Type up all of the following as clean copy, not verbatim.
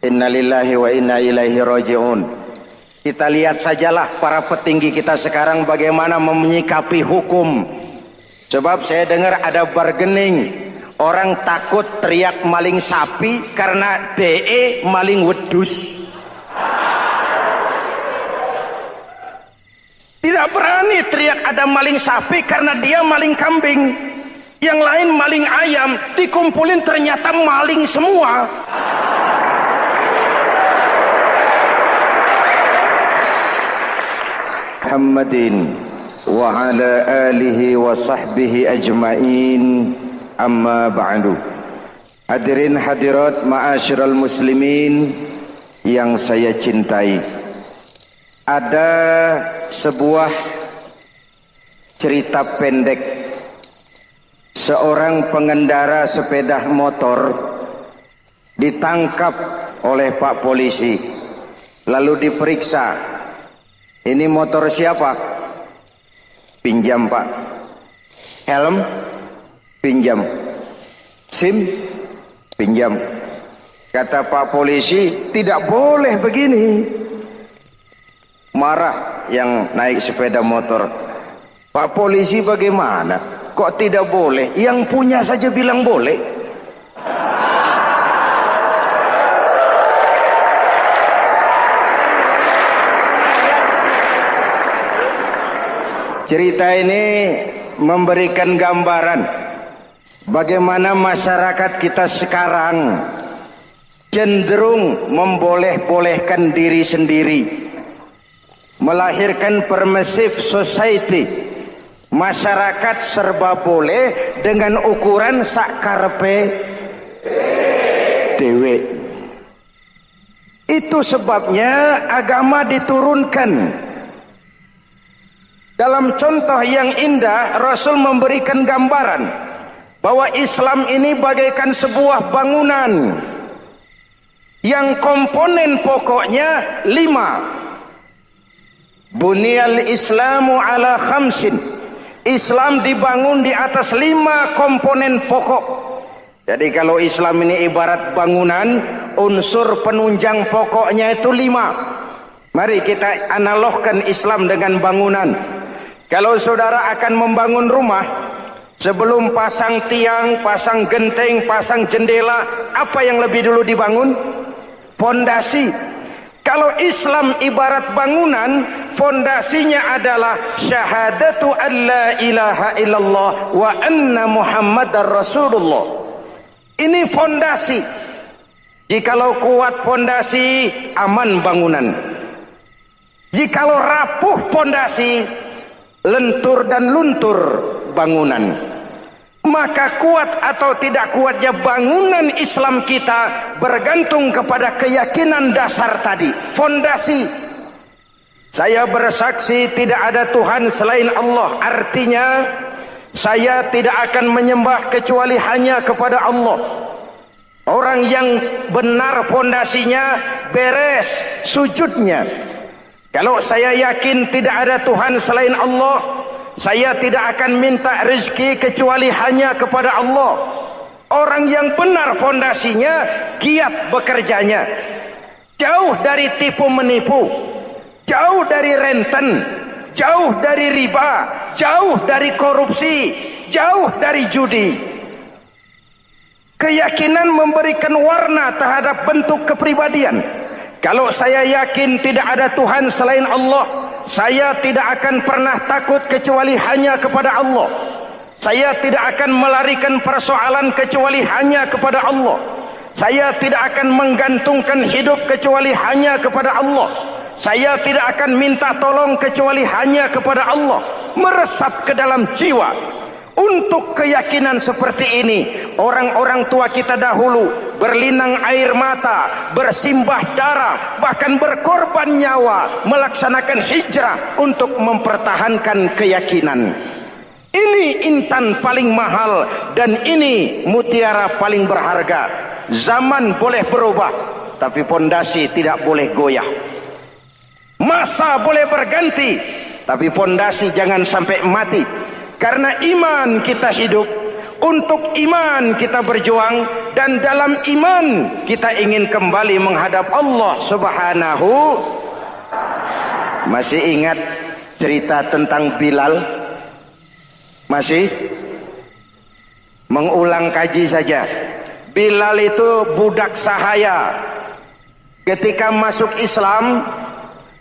Innalillahi wa inna ilaihi raji'un. Kita lihat sajalah para petinggi kita sekarang bagaimana menyikapi hukum. Sebab saya dengar ada bargaining, orang takut teriak maling sapi karena DE maling wedus. Tidak berani teriak ada maling sapi karena dia maling kambing. Yang lain maling ayam, dikumpulin ternyata maling semua. Muhammadin wa ala alihi wa sahbihi ajma'in, amma ba'du. Hadirin hadirat ma'asyiral muslimin yang saya cintai, ada sebuah cerita pendek. Seorang pengendara sepeda motor ditangkap oleh Pak Polisi, lalu diperiksa. Ini motor siapa? Pinjam, Pak. Helm? Pinjam. SIM? Pinjam. Kata Pak Polisi, tidak boleh begini. Marah yang naik sepeda motor. Pak Polisi, bagaimana? Kok tidak boleh? Yang punya saja bilang boleh. Cerita ini memberikan gambaran bagaimana masyarakat kita sekarang cenderung memboleh-bolehkan diri sendiri, melahirkan permissive society. Masyarakat serba boleh dengan ukuran sakarepe dewe. Itu sebabnya agama diturunkan. Dalam contoh yang indah, Rasul memberikan gambaran bahwa Islam ini bagaikan sebuah bangunan yang komponen pokoknya 5. Bunyal Islamu ala khamsin. Islam dibangun di atas 5 komponen pokok. Jadi kalau Islam ini ibarat bangunan, unsur penunjang pokoknya itu 5. Mari kita analogkan Islam dengan bangunan. Kalau saudara akan membangun rumah, sebelum pasang tiang, pasang genteng, pasang jendela, apa yang lebih dulu dibangun? Fondasi. Kalau Islam ibarat bangunan, fondasinya adalah syahadatu an la ilaha illallah wa anna muhammadar rasulullah. Ini fondasi. Jikalau kuat fondasi, aman bangunan. Jikalau rapuh fondasi, lentur dan luntur bangunan. Maka kuat atau tidak kuatnya bangunan Islam kita bergantung kepada keyakinan dasar tadi, fondasi. Saya bersaksi tidak ada Tuhan selain Allah, artinya saya tidak akan menyembah kecuali hanya kepada Allah. Orang yang benar fondasinya beres sujudnya. Kalau saya yakin tidak ada Tuhan selain Allah, saya tidak akan minta rezeki kecuali hanya kepada Allah. Orang yang benar fondasinya, giat bekerjanya, jauh dari tipu menipu, jauh dari renten, jauh dari riba, jauh dari korupsi, jauh dari judi. Keyakinan memberikan warna terhadap bentuk kepribadian. Kalau saya yakin tidak ada Tuhan selain Allah, saya tidak akan pernah takut kecuali hanya kepada Allah. Saya tidak akan melarikan persoalan kecuali hanya kepada Allah. Saya tidak akan menggantungkan hidup kecuali hanya kepada Allah. Saya tidak akan minta tolong kecuali hanya kepada Allah. Meresap ke dalam jiwa. Untuk keyakinan seperti ini, orang-orang tua kita dahulu berlinang air mata, bersimbah darah, bahkan berkorban nyawa, melaksanakan hijrah untuk mempertahankan keyakinan. Ini intan paling mahal dan ini mutiara paling berharga. Zaman boleh berubah, tapi pondasi tidak boleh goyah. Masa boleh berganti, tapi pondasi jangan sampai mati. Karena iman kita hidup, Untuk iman kita berjuang, dan dalam iman kita ingin kembali menghadap Allah Subhanahu. Masih ingat cerita tentang Bilal? Masih? Mengulang kaji saja. Bilal itu budak sahaya. Ketika masuk Islam,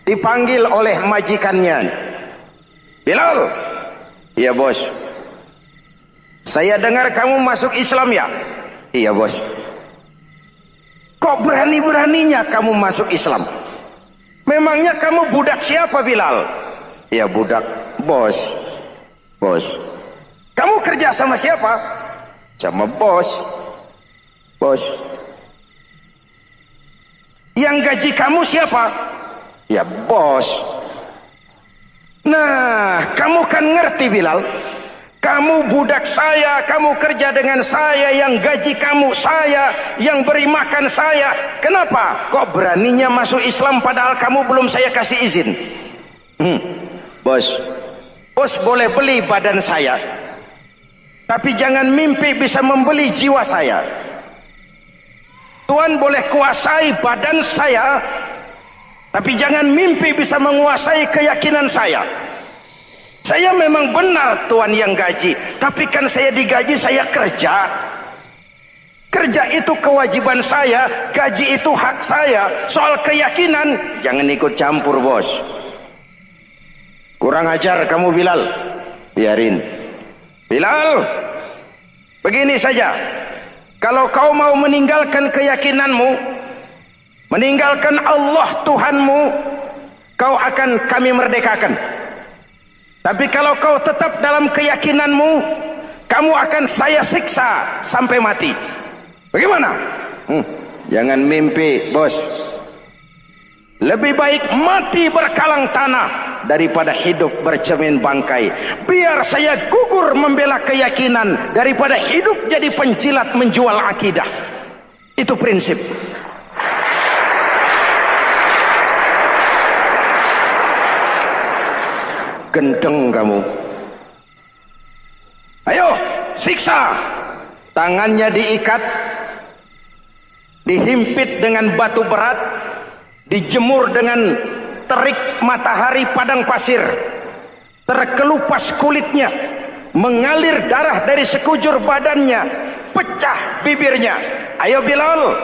dipanggil oleh majikannya. Bilal, iya bos. Saya dengar kamu masuk Islam ya? Iya bos. Kok berani-beraninya kamu masuk Islam? Memangnya kamu budak siapa Bilal? Ya budak bos. Bos. Kamu kerja sama siapa? Sama bos. Bos. Yang gaji kamu siapa? Ya bos. Nah, kamu kan ngerti Bilal. Kamu budak saya, kamu kerja dengan saya, yang gaji kamu saya, yang beri makan saya. Kenapa? Kok beraninya masuk Islam padahal kamu belum saya kasih izin? Bos, bos boleh beli badan saya, tapi jangan mimpi bisa membeli jiwa saya. Tuhan boleh kuasai badan saya, tapi jangan mimpi bisa menguasai keyakinan saya. Saya memang benar Tuhan yang gaji, tapi kan saya digaji, saya kerja. Kerja itu kewajiban saya, gaji itu hak saya. Soal keyakinan, jangan ikut campur bos. Kurang ajar kamu Bilal. Biarin. Bilal, begini saja. Kalau kau mau meninggalkan keyakinanmu, meninggalkan Allah Tuhanmu, kau akan kami merdekakan. Tapi kalau kau tetap dalam keyakinanmu, kamu akan saya siksa sampai mati. Bagaimana? Jangan mimpi, bos. Lebih baik mati berkalang tanah daripada hidup bercermin bangkai. Biar saya gugur membela keyakinan daripada hidup jadi penjilat menjual akidah. Itu prinsip. Gendeng kamu. Ayo, siksa. Tangannya diikat, dihimpit dengan batu berat, dijemur dengan terik matahari padang pasir, terkelupas kulitnya, mengalir darah dari sekujur badannya, pecah bibirnya. Ayo Bilal,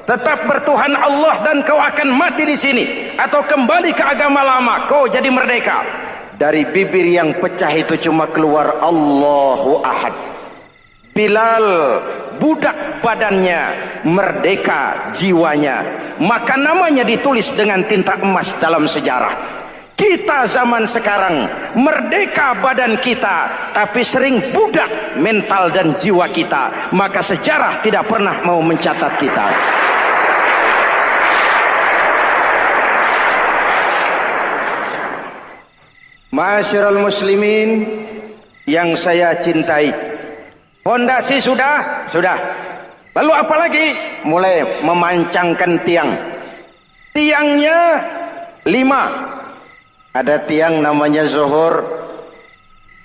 tetap bertuhan Allah dan kau akan mati di sini, atau kembali ke agama lama, kau jadi merdeka. Dari bibir yang pecah itu cuma keluar Allahu Ahad. Bilal budak badannya, merdeka jiwanya, maka namanya ditulis dengan tinta emas dalam sejarah. Kita zaman sekarang merdeka badan kita, tapi sering budak mental dan jiwa kita, maka sejarah tidak pernah mau mencatat kita. Ma'asyiral muslimin yang saya cintai, fondasi sudah. Lalu apa lagi? Mulai memancangkan tiang. Tiangnya 5. Ada tiang namanya zuhur,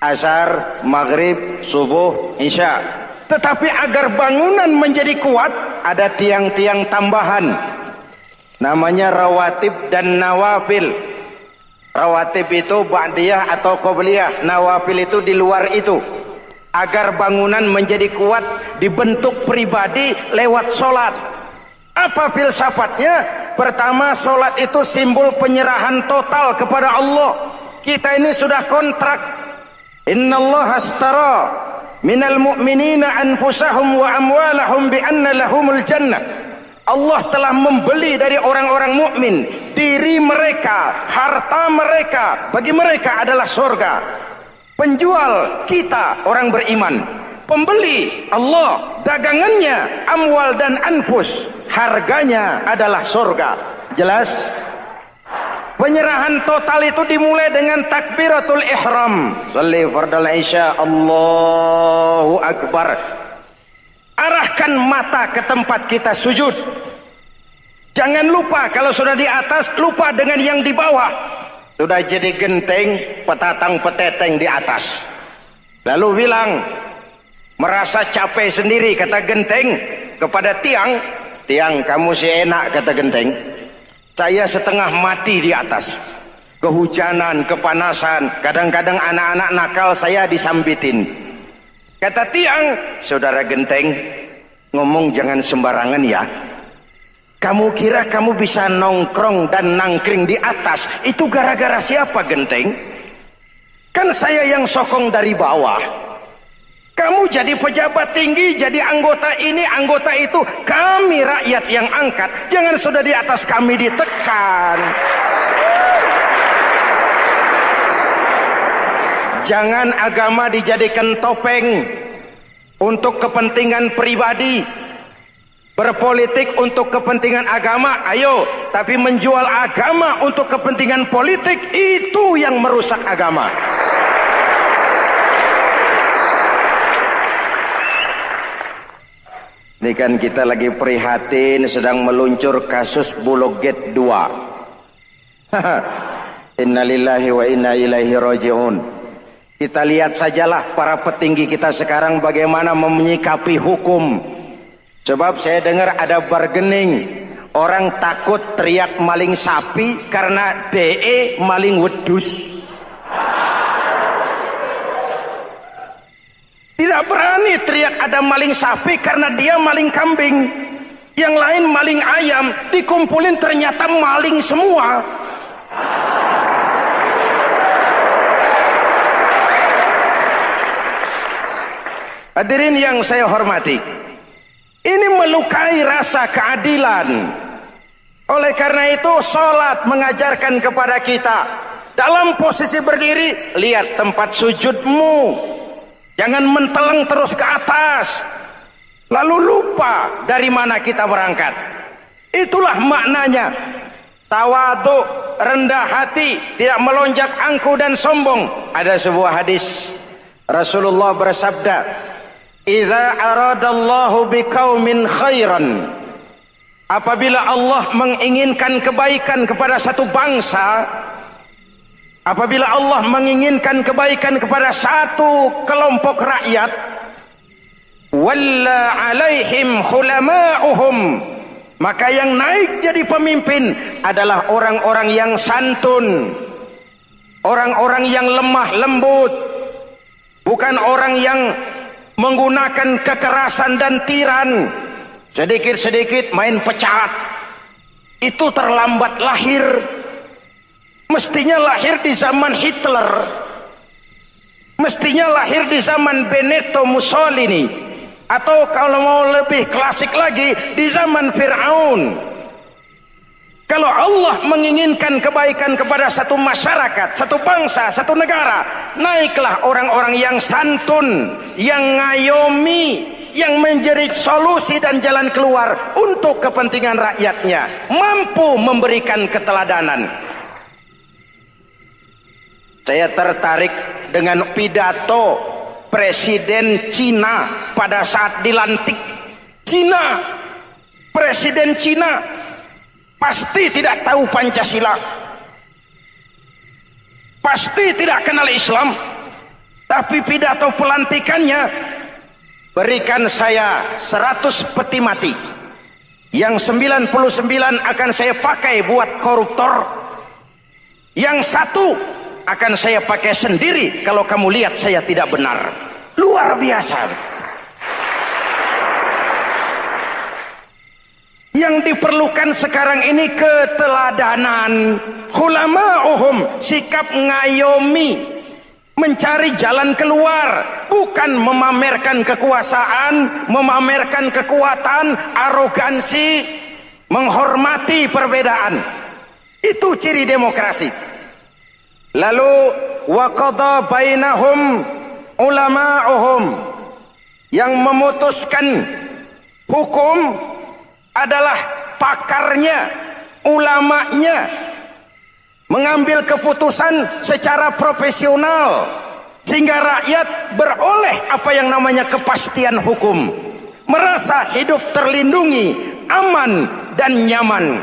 asar, maghrib, subuh, isya. Tetapi agar bangunan menjadi kuat, ada tiang-tiang tambahan. Namanya rawatib dan nawafil. Rawatib itu ba'diyah atau qobliyah, nawafil itu di luar itu. Agar bangunan menjadi kuat, dibentuk pribadi lewat solat. Apa filsafatnya? Pertama, solat itu simbol penyerahan total kepada Allah. Kita ini sudah kontrak. Innallaha astara minal mu'minina anfusahum wa amwalahum bi anna lahumul jannah. Allah telah membeli dari orang-orang mukmin diri mereka, harta mereka, bagi mereka adalah surga. Penjual kita orang beriman, pembeli Allah, dagangannya amwal dan anfus, harganya adalah surga. Jelas? Penyerahan total itu dimulai dengan takbiratul ihram. Shalli fardal isya, Allahu akbar. Arahkan mata ke tempat kita sujud. Jangan lupa kalau sudah di atas, lupa dengan yang di bawah. Sudah jadi genteng, petatang peteteng di atas. Lalu bilang, merasa capek sendiri, kata Genteng kepada Tiang, "Tiang, kamu sih enak," kata Genteng, "saya setengah mati di atas, kehujanan, kepanasan, kadang-kadang anak-anak nakal saya disambitin." Kata Tiang, "Saudara Genteng, ngomong jangan sembarangan ya. Kamu kira kamu bisa nongkrong dan nangkring di atas, itu gara-gara siapa, Genteng? Kan saya yang sokong dari bawah. Kamu jadi pejabat tinggi, jadi anggota ini, anggota itu, kami rakyat yang angkat. Jangan sudah di atas kami ditekan." Jangan agama dijadikan topeng untuk kepentingan pribadi. Berpolitik untuk kepentingan agama, ayo, tapi menjual agama untuk kepentingan politik, itu yang merusak agama. Ini kan kita lagi prihatin sedang meluncur kasus Bulog Gate 2. Innalillahi wa inna ilaihi raji'un. Kita lihat sajalah para petinggi kita sekarang bagaimana menyikapi hukum. Sebab saya dengar ada bargaining, orang takut teriak maling sapi karena DE maling wedus. Tidak berani teriak ada maling sapi karena dia maling kambing. Yang lain maling ayam, dikumpulin ternyata maling semua. Hadirin yang saya hormati, ini melukai rasa keadilan. Oleh karena itu, sholat mengajarkan kepada kita, dalam posisi berdiri, lihat tempat sujudmu. Jangan menteleng terus ke atas, lalu lupa dari mana kita berangkat. Itulah maknanya tawadhu, rendah hati, tidak melonjak angkuh dan sombong. Ada sebuah hadis, Rasulullah bersabda, "Idza aradallahu biqaumin khairan." Apabila Allah menginginkan kebaikan kepada satu bangsa, apabila Allah menginginkan kebaikan kepada satu kelompok rakyat, walla alaihim hulama'uhum, maka yang naik jadi pemimpin adalah orang-orang yang santun, orang-orang yang lemah lembut, bukan orang yang menggunakan kekerasan dan tiran, sedikit-sedikit main pecat. Itu terlambat lahir. Mestinya lahir di zaman Hitler, mestinya lahir di zaman Benito Mussolini, atau kalau mau lebih klasik lagi, di zaman Fir'aun. Kalau Allah menginginkan kebaikan kepada satu masyarakat, satu bangsa, satu negara, naiklah orang-orang yang santun, yang ngayomi, yang menjadi solusi dan jalan keluar untuk kepentingan rakyatnya, mampu memberikan keteladanan. Saya tertarik dengan pidato Presiden Cina pada saat dilantik. Cina, Presiden Cina pasti tidak tahu Pancasila, pasti tidak kenal Islam, tapi pidato pelantikannya, berikan saya 100 peti mati, yang 99 akan saya pakai buat koruptor, yang satu akan saya pakai sendiri kalau kamu lihat saya tidak benar. Luar biasa. Yang diperlukan sekarang ini keteladanan, hulama'uhum, sikap ngayomi, mencari jalan keluar, bukan memamerkan kekuasaan, memamerkan kekuatan, arogansi, menghormati perbedaan. Itu ciri demokrasi. Lalu wa qada bainahum ulama'uhum, yang memutuskan hukum adalah pakarnya, ulamanya, mengambil keputusan secara profesional sehingga rakyat beroleh apa yang namanya kepastian hukum, merasa hidup terlindungi, aman dan nyaman.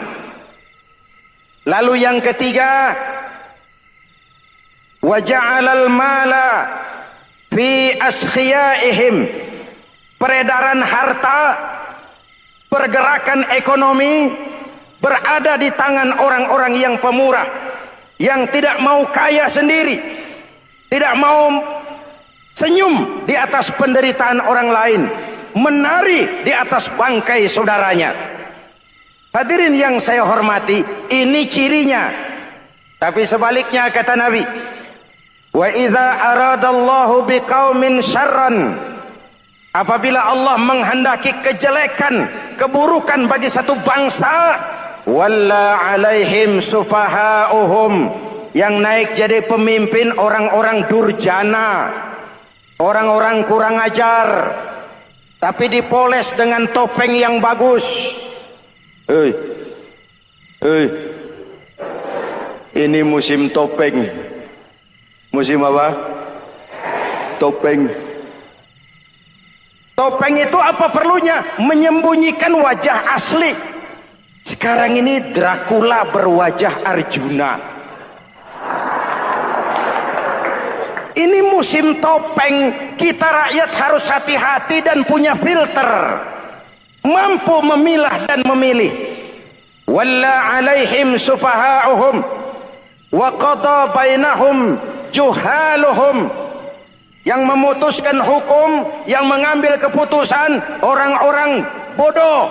Lalu yang ketiga, wa ja'alal mala fi askhiyaihim, peredaran harta, pergerakan ekonomi berada di tangan orang-orang yang pemurah, yang tidak mau kaya sendiri, tidak mau senyum di atas penderitaan orang lain, menari di atas bangkai saudaranya. Hadirin yang saya hormati, ini cirinya. Tapi sebaliknya kata Nabi, wa idza aradallahu biqaumin syarran, apabila Allah menghendaki kejelekan, keburukan bagi satu bangsa, walla alaihim sufahauhum, yang naik jadi pemimpin orang-orang durjana, orang-orang kurang ajar, tapi dipoles dengan topeng yang bagus. Ini musim topeng. Musim apa? Topeng. Topeng itu apa perlunya? Menyembunyikan wajah asli. Sekarang ini Dracula berwajah Arjuna. Ini musim topeng. Kita rakyat harus hati-hati dan punya filter, mampu memilah dan memilih. Walla alaihim sufahauhum wa qada bainahum juhaluhum, yang memutuskan hukum, yang mengambil keputusan orang-orang bodoh.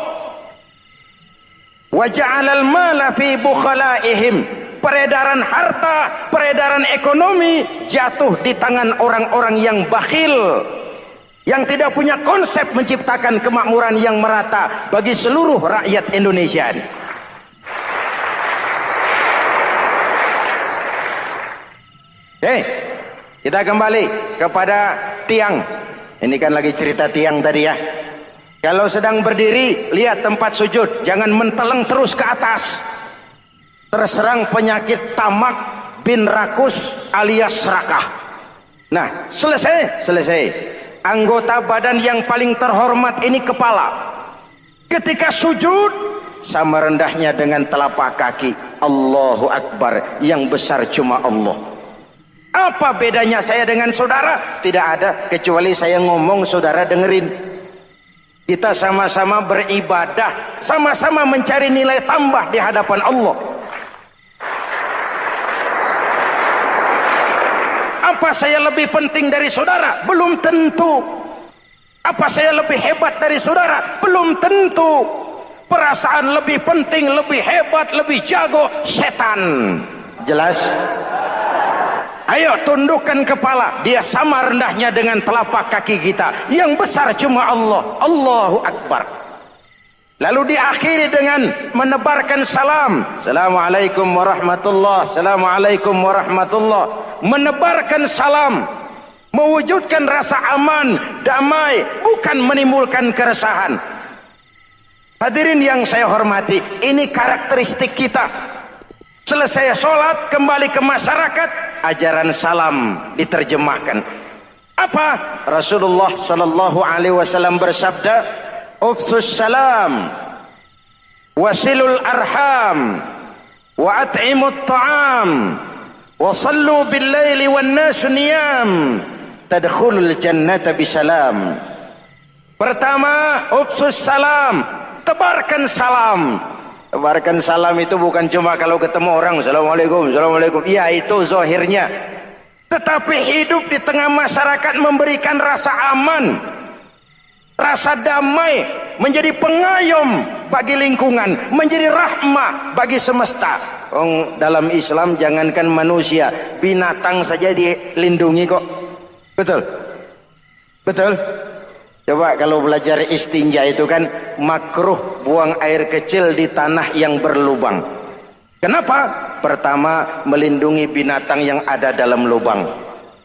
Wa ja'alal mala fi bukhalaihim, peredaran harta, peredaran ekonomi jatuh di tangan orang-orang yang bakhil, yang tidak punya konsep menciptakan kemakmuran yang merata bagi seluruh rakyat Indonesia. Kita kembali kepada tiang. Ini kan lagi cerita tiang tadi ya. Kalau sedang berdiri, lihat tempat sujud, jangan menteleng terus ke atas. Terserang penyakit tamak bin rakus alias serakah. Nah, selesai. Anggota badan yang paling terhormat ini kepala. Ketika sujud, sama rendahnya dengan telapak kaki. Allahu Akbar, yang besar cuma Allah. Apa bedanya saya dengan saudara? Tidak ada, kecuali saya ngomong saudara dengerin. Kita sama-sama beribadah, sama-sama mencari nilai tambah di hadapan Allah. Apa saya lebih penting dari saudara? Belum tentu. Apa saya lebih hebat dari saudara? Belum tentu. Perasaan lebih penting, lebih hebat, lebih jago setan. Jelas? Ayo tundukkan kepala, dia sama rendahnya dengan telapak kaki kita. Yang besar cuma Allah. Allahu Akbar. Lalu diakhiri dengan menebarkan salam. Assalamualaikum warahmatullah. Assalamualaikum warahmatullah. Menebarkan salam, mewujudkan rasa aman, damai, bukan menimbulkan keresahan. Hadirin yang saya hormati, ini karakteristik kita. Selesai sholat, kembali ke masyarakat, ajaran salam diterjemahkan. Apa? Rasulullah sallallahu alaihi wasallam bersabda, "Ufsus salam, wasilul arham, wa at'imut ta'am, wa sallu bil laili wan nasu niyam, tadkhulul jannata bisalam." Pertama, ufsus salam, tebarkan salam. Tebarkan salam itu bukan cuma kalau ketemu orang assalamualaikum, assalamualaikum. Ya, itu zahirnya. Tetapi hidup di tengah masyarakat memberikan rasa aman, rasa damai, menjadi pengayom bagi lingkungan, menjadi rahmah bagi semesta. Dalam Islam jangankan manusia, binatang saja dilindungi kok. Betul? Betul? Coba kalau belajar istinja itu kan makruh buang air kecil di tanah yang berlubang. Kenapa? Pertama, melindungi binatang yang ada dalam lubang.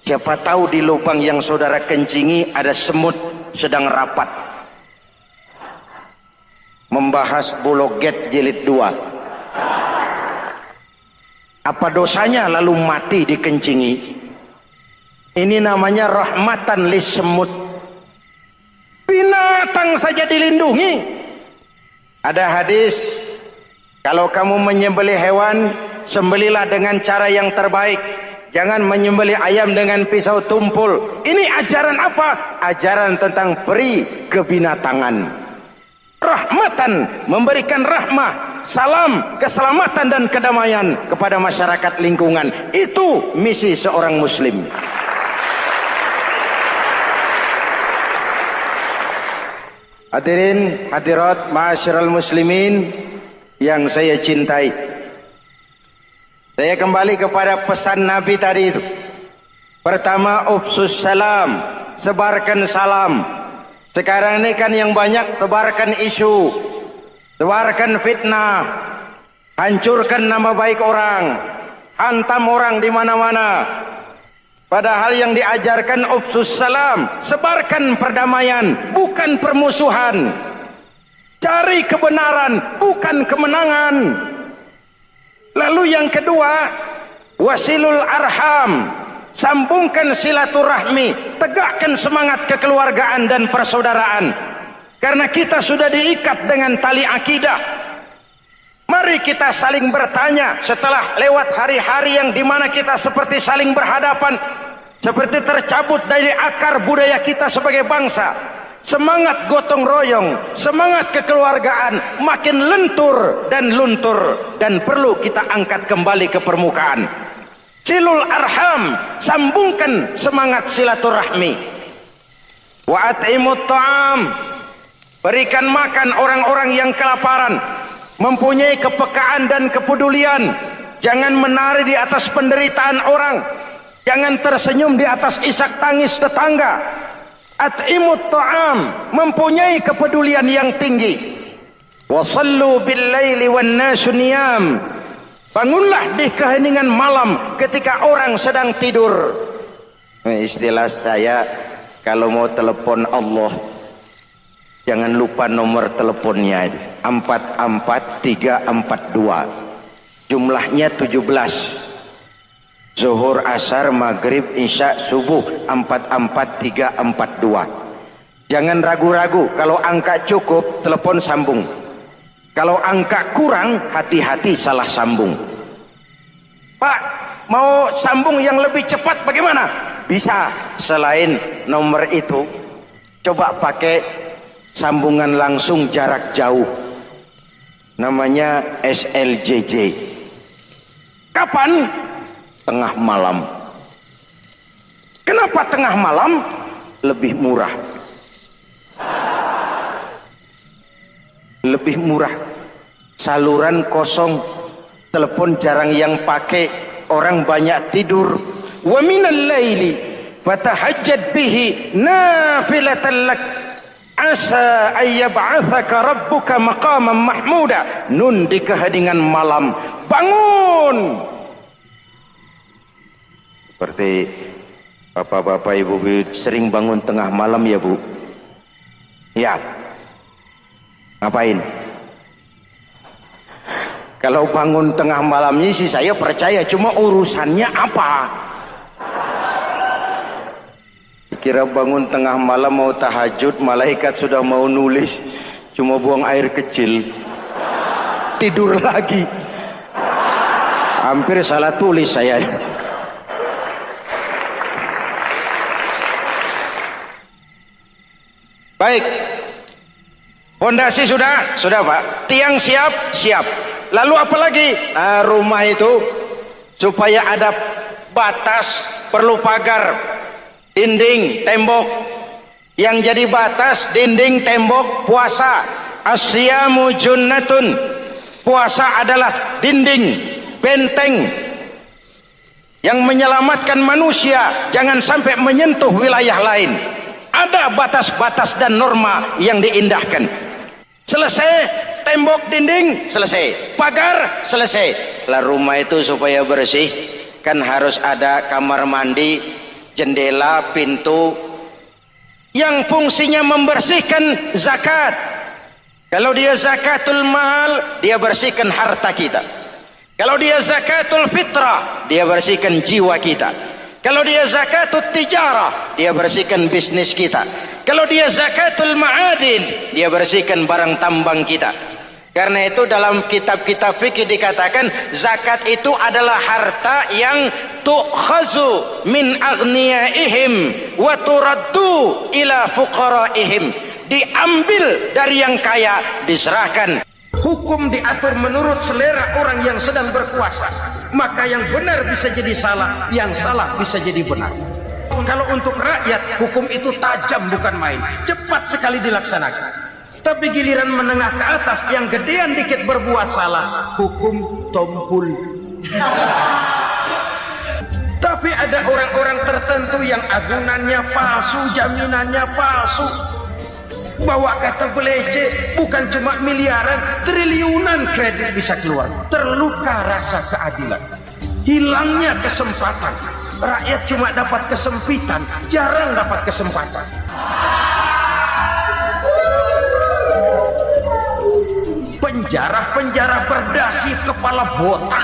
Siapa tahu di lubang yang saudara kencingi ada semut sedang rapat. Membahas Buloget jilid 2. Apa dosanya lalu mati dikencingi? Ini namanya rahmatan lis semut. Binatang saja dilindungi. Ada hadis, kalau kamu menyembelih hewan, sembelilah dengan cara yang terbaik. Jangan menyembelih ayam dengan pisau tumpul. Ini ajaran apa? Ajaran tentang beri kebinatangan. Rahmatan, memberikan rahmah, salam, keselamatan dan kedamaian kepada masyarakat lingkungan. Itu misi seorang muslim. Hadirin hadirat ma'asyiral muslimin yang saya cintai, saya kembali kepada pesan Nabi tadi itu. Pertama, ufsus salam, sebarkan salam. Sekarang ini kan yang banyak sebarkan isu, sebarkan fitnah, hancurkan nama baik orang, hantam orang di mana-mana. Padahal yang diajarkan ufsus salam, sebarkan perdamaian, bukan permusuhan. Cari kebenaran, bukan kemenangan. Lalu yang kedua, wasilul arham, sambungkan silaturahmi, tegakkan semangat kekeluargaan dan persaudaraan. Karena kita sudah diikat dengan tali akidah. Mari kita saling bertanya setelah lewat hari-hari yang dimana kita seperti saling berhadapan, seperti tercabut dari akar budaya kita sebagai bangsa. Semangat gotong royong, semangat kekeluargaan makin lentur dan luntur, dan perlu kita angkat kembali ke permukaan. Silul arham, sambungkan semangat silaturahmi. Wa at'imut ta'am, berikan makan orang-orang yang kelaparan. Mempunyai kepekaan dan kepedulian. Jangan menari di atas penderitaan orang, jangan tersenyum di atas isak tangis tetangga. At'imut ta'am, mempunyai kepedulian yang tinggi. Wasallu bil laili wan nasu niyam, bangunlah di keheningan malam ketika orang sedang tidur. Istilah saya, kalau mau telepon Allah, jangan lupa nomor teleponnya, 44342. Jumlahnya 17. Zuhur, asar, maghrib, isya, subuh, 44342. Jangan ragu-ragu, kalau angka cukup telepon sambung. Kalau angka kurang, hati-hati salah sambung. Pak, mau sambung yang lebih cepat bagaimana? Bisa, selain nomor itu, coba pakai sambungan langsung jarak jauh, namanya SLJJ. Kapan? Tengah malam. Kenapa tengah malam? Lebih murah. Lebih murah. Saluran kosong, telepon jarang yang pakai, orang banyak tidur. Wa minal laili fatahajjad bihi nafilatan lak asa ayyab'atsaka rabbuka maqaman mahmuda. Nun, di keheningan malam bangun. Seperti bapak-bapak, ibu-ibu sering bangun tengah malam ya Bu? Ya. Ngapain? Kalau bangun tengah malamnya sih saya percaya, cuma urusannya apa? Kira bangun tengah malam mau tahajud, malaikat sudah mau nulis, cuma buang air kecil, tidur lagi. Hampir salah tulis saya. Baik, fondasi sudah Pak, tiang siap. Lalu apa lagi? Nah, rumah itu supaya ada batas, perlu pagar, dinding, tembok. Yang jadi batas, dinding, tembok, puasa. Asyamu junnatun, puasa adalah dinding, benteng yang menyelamatkan manusia jangan sampai menyentuh wilayah lain. Ada batas-batas dan norma yang diindahkan. Selesai, tembok, dinding, selesai. Pagar, selesai. Lah rumah itu supaya bersih, kan harus ada kamar mandi, jendela, pintu, yang fungsinya membersihkan zakat. Kalau dia zakatul mal, dia bersihkan harta kita. Kalau dia zakatul fitrah, dia bersihkan jiwa kita. Kalau dia zakatul tijarah, dia bersihkan bisnis kita. Kalau dia zakatul ma'adin, dia bersihkan barang tambang kita. Karena itu dalam kitab-kitab fikih dikatakan zakat itu adalah harta yang tu'khazu min aghniyaihim wa turaddu ila fuqaraihim. diambil dari yang kaya, diserahkan. Hukum diatur menurut selera orang yang sedang berkuasa, maka yang benar bisa jadi salah, yang salah bisa jadi benar. Kalau untuk rakyat, hukum itu tajam bukan main, cepat sekali dilaksanakan. Tapi giliran menengah ke atas yang gedean dikit berbuat salah, hukum tompul. Tapi ada orang-orang tertentu yang agunannya palsu, jaminannya palsu, bawa kata belece, bukan cuma miliaran, triliunan kredit bisa keluar. Terluka rasa keadilan, hilangnya kesempatan. Rakyat cuma dapat kesempitan, jarang dapat kesempatan. Penjara-penjara berdasi kepala botak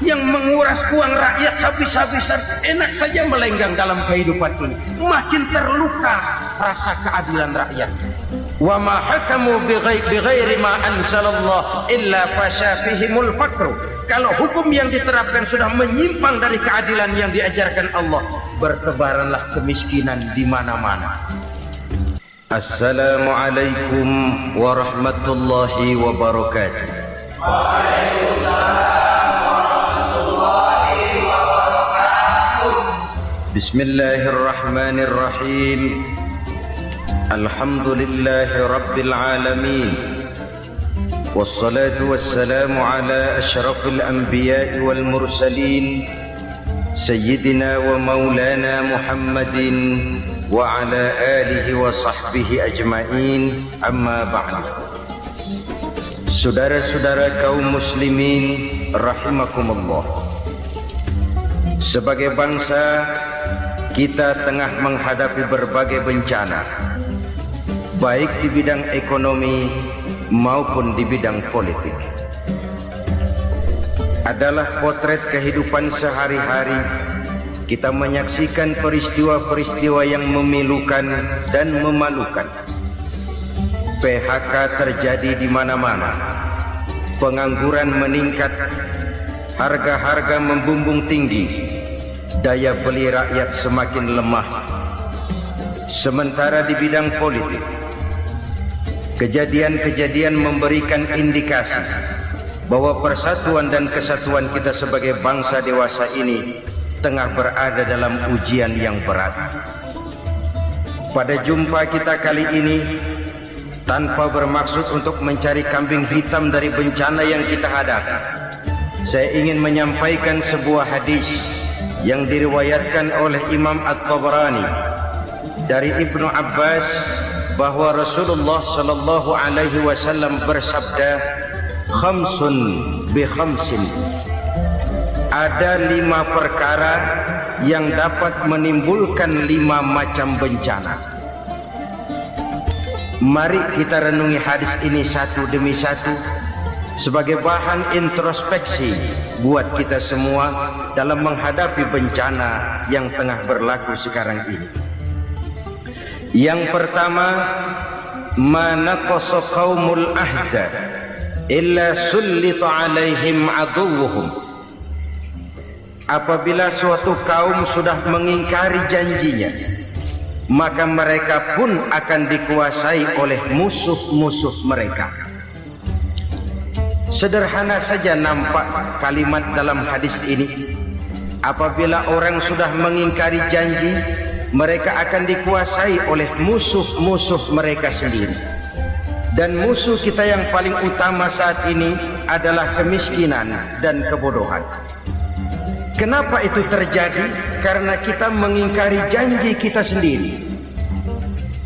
yang menguras uang rakyat habis-habisan, enak saja melenggang dalam kehidupan ini. Makin terluka rasa keadilan rakyat. Wa ma hakamu bighairi ma anzalallah illa fasha fihimul faqru. Kalau hukum yang diterapkan sudah menyimpang dari keadilan yang diajarkan Allah, bertebaranlah kemiskinan di mana-mana. Assalamualaikum warahmatullahi wabarakatuh. Waalaikumsalam warahmatullahi wabarakatuh. Bismillahirrahmanirrahim. Alhamdulillahi rabbil alamin. Wassalatu wassalamu ala asyrafil anbiya'i wal mursalin, Sayyidina wa maulana Muhammadin wa ala alihi wa sahbihi ajma'in, amma ba'd. Saudara-saudara kaum muslimin rahimakumullah, sebagai bangsa kita tengah menghadapi berbagai bencana, baik di bidang ekonomi maupun di bidang politik. Adalah potret kehidupan sehari-hari. Kita menyaksikan peristiwa-peristiwa yang memilukan dan memalukan. PHK terjadi di mana-mana. Pengangguran meningkat. Harga-harga membumbung tinggi. Daya beli rakyat semakin lemah. Sementara di bidang politik, kejadian-kejadian memberikan indikasi bahwa persatuan dan kesatuan kita sebagai bangsa dewasa ini tengah berada dalam ujian yang berat. Pada jumpa kita kali ini, tanpa bermaksud untuk mencari kambing hitam dari bencana yang kita hadapi, saya ingin menyampaikan sebuah hadis yang diriwayatkan oleh Imam At-Tabrani dari Ibnu Abbas bahwa Rasulullah sallallahu alaihi wasallam bersabda, khamsun bi khamsin. Ada 5 perkara yang dapat menimbulkan 5 macam bencana. Mari kita renungi hadis ini satu demi satu sebagai bahan introspeksi buat kita semua dalam menghadapi bencana yang tengah berlaku sekarang ini. Yang pertama, ma naqasa qaumul ahda illa sullita alaihim aduwwuhum. Apabila suatu kaum sudah mengingkari janjinya, maka mereka pun akan dikuasai oleh musuh-musuh mereka. Sederhana saja nampak kalimat dalam hadis ini. Apabila orang sudah mengingkari janji, mereka akan dikuasai oleh musuh-musuh mereka sendiri. Dan musuh kita yang paling utama saat ini adalah kemiskinan dan kebodohan. Kenapa itu terjadi? Karena kita mengingkari janji kita sendiri.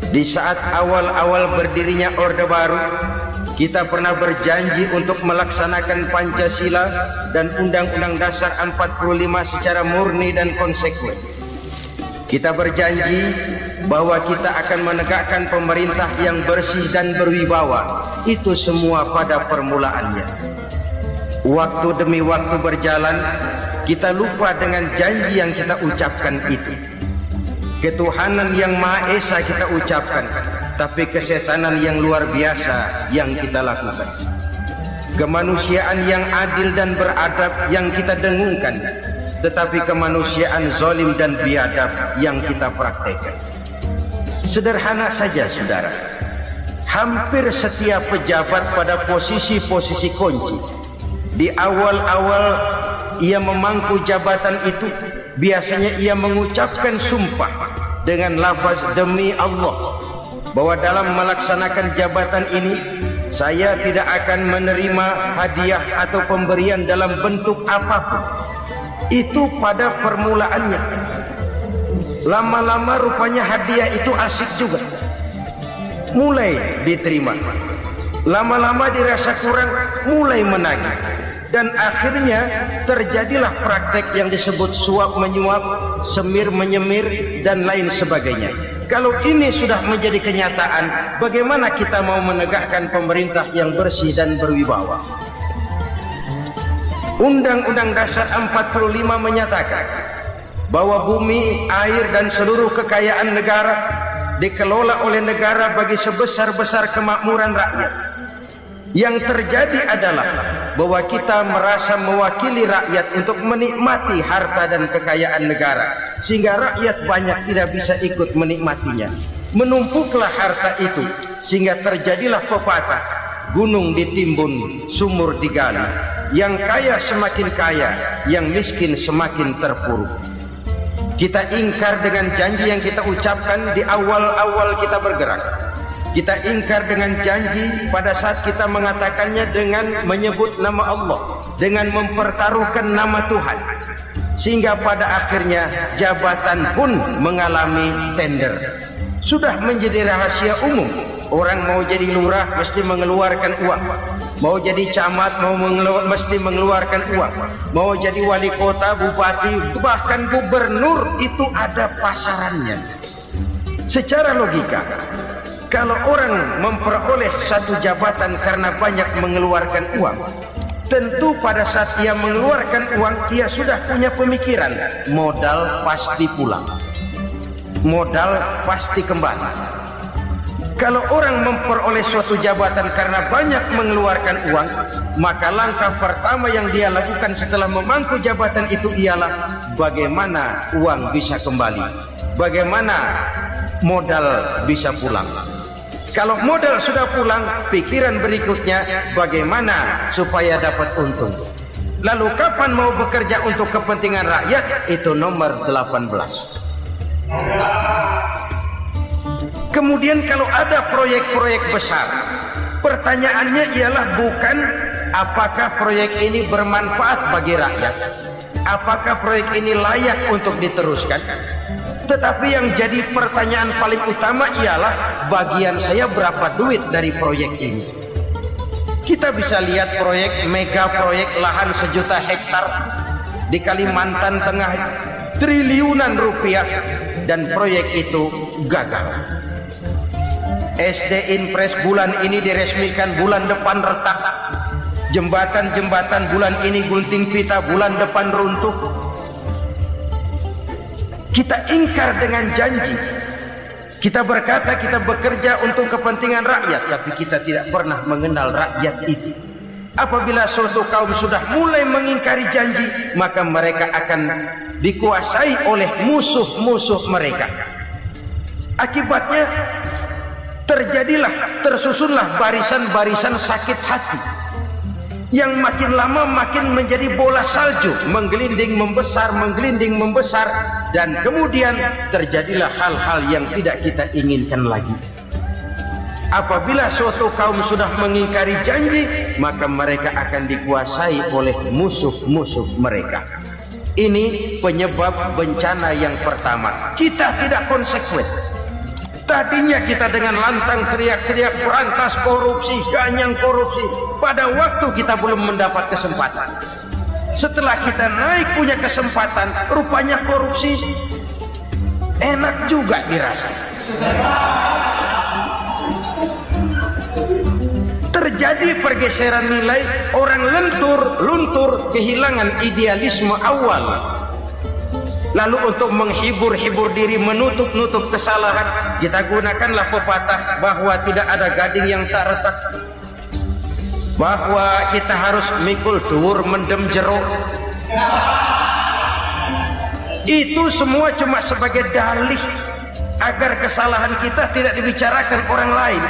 Di saat awal-awal berdirinya Orde Baru, kita pernah berjanji untuk melaksanakan Pancasila dan Undang-Undang Dasar 45 secara murni dan konsekuen. Kita berjanji bahwa kita akan menegakkan pemerintah yang bersih dan berwibawa. Itu semua pada permulaannya. Waktu demi waktu berjalan, kita lupa dengan janji yang kita ucapkan itu. Ketuhanan yang Maha Esa kita ucapkan, tapi kesetanan yang luar biasa yang kita lakukan. Kemanusiaan yang adil dan beradab yang kita dengungkan, tetapi kemanusiaan zalim dan biadab yang kita praktekkan. Sederhana saja saudara, hampir setiap pejabat pada posisi-posisi kunci, di awal-awal ia memangku jabatan itu, biasanya ia mengucapkan sumpah dengan lafaz demi Allah, bahwa dalam melaksanakan jabatan ini saya tidak akan menerima hadiah atau pemberian dalam bentuk apapun. Itu pada permulaannya. Lama-lama rupanya hadiah itu asik juga, mulai diterima. Lama-lama dirasa kurang, mulai menagih. Dan akhirnya terjadilah praktek yang disebut suap menyuap, semir menyemir, dan lain sebagainya. Kalau ini sudah menjadi kenyataan, bagaimana kita mau menegakkan pemerintah yang bersih dan berwibawa? Undang-Undang Dasar 45 menyatakan bahwa bumi, air, dan seluruh kekayaan negara dikelola oleh negara bagi sebesar-besar kemakmuran rakyat. Yang terjadi adalah bahwa kita merasa mewakili rakyat untuk menikmati harta dan kekayaan negara, sehingga rakyat banyak tidak bisa ikut menikmatinya. Menumpuklah harta itu sehingga terjadilah pepatah, gunung ditimbun, sumur digali. Yang kaya semakin kaya, yang miskin semakin terpuruk. Kita ingkar dengan janji yang kita ucapkan di awal-awal kita bergerak. Kita ingkar dengan janji pada saat kita mengatakannya dengan menyebut nama Allah, dengan mempertaruhkan nama Tuhan. Sehingga pada akhirnya jabatan pun mengalami tender. Sudah menjadi rahasia umum. Orang mau jadi lurah mesti mengeluarkan uang, mau jadi camat mesti mengeluarkan uang, mau jadi wali kota, bupati, bahkan gubernur, itu ada pasarannya. Secara logika, kalau orang memperoleh satu jabatan karena banyak mengeluarkan uang, tentu pada saat ia mengeluarkan uang, ia sudah punya pemikiran, modal pasti pulang, modal pasti kembali. Kalau orang memperoleh suatu jabatan karena banyak mengeluarkan uang, maka langkah pertama yang dia lakukan setelah memangku jabatan itu ialah bagaimana uang bisa kembali, bagaimana modal bisa pulang. Kalau modal sudah pulang, pikiran berikutnya bagaimana supaya dapat untung. Lalu kapan mau bekerja untuk kepentingan rakyat? Itu nomor 18. Kemudian kalau ada proyek-proyek besar, pertanyaannya ialah bukan apakah proyek ini bermanfaat bagi rakyat, apakah proyek ini layak untuk diteruskan, tetapi yang jadi pertanyaan paling utama ialah bagian saya berapa duit dari proyek ini. Kita bisa lihat proyek, mega proyek lahan 1 juta hektar di Kalimantan Tengah, triliunan rupiah, dan proyek itu gagal. SD Impres bulan ini diresmikan, bulan depan retak. Jembatan-jembatan bulan ini gunting pita, bulan depan runtuh. Kita ingkar dengan janji. Kita berkata kita bekerja untuk kepentingan rakyat, tapi kita tidak pernah mengenal rakyat itu. Apabila suatu kaum sudah mulai mengingkari janji, maka mereka akan dikuasai oleh musuh-musuh mereka. Akibatnya tersusunlah barisan-barisan sakit hati yang makin lama makin menjadi bola salju, menggelinding membesar, dan kemudian terjadilah hal-hal yang tidak kita inginkan lagi. Apabila suatu kaum sudah mengingkari janji, maka mereka akan dikuasai oleh musuh-musuh mereka. Ini penyebab bencana yang pertama. Kita tidak konsekuen. Tadinya kita dengan lantang teriak-teriak berantas korupsi, ganyang korupsi. Pada waktu kita belum mendapat kesempatan. Setelah kita naik punya kesempatan, rupanya korupsi enak juga dirasa. Terjadi pergeseran nilai, orang luntur, kehilangan idealisme awal. Lalu untuk menghibur diri, menutup kesalahan, kita gunakanlah pepatah bahwa tidak ada gading yang tak retak, bahwa kita harus mikul dhuwur mendem jero. Itu semua cuma sebagai dalih agar kesalahan kita tidak dibicarakan orang lain.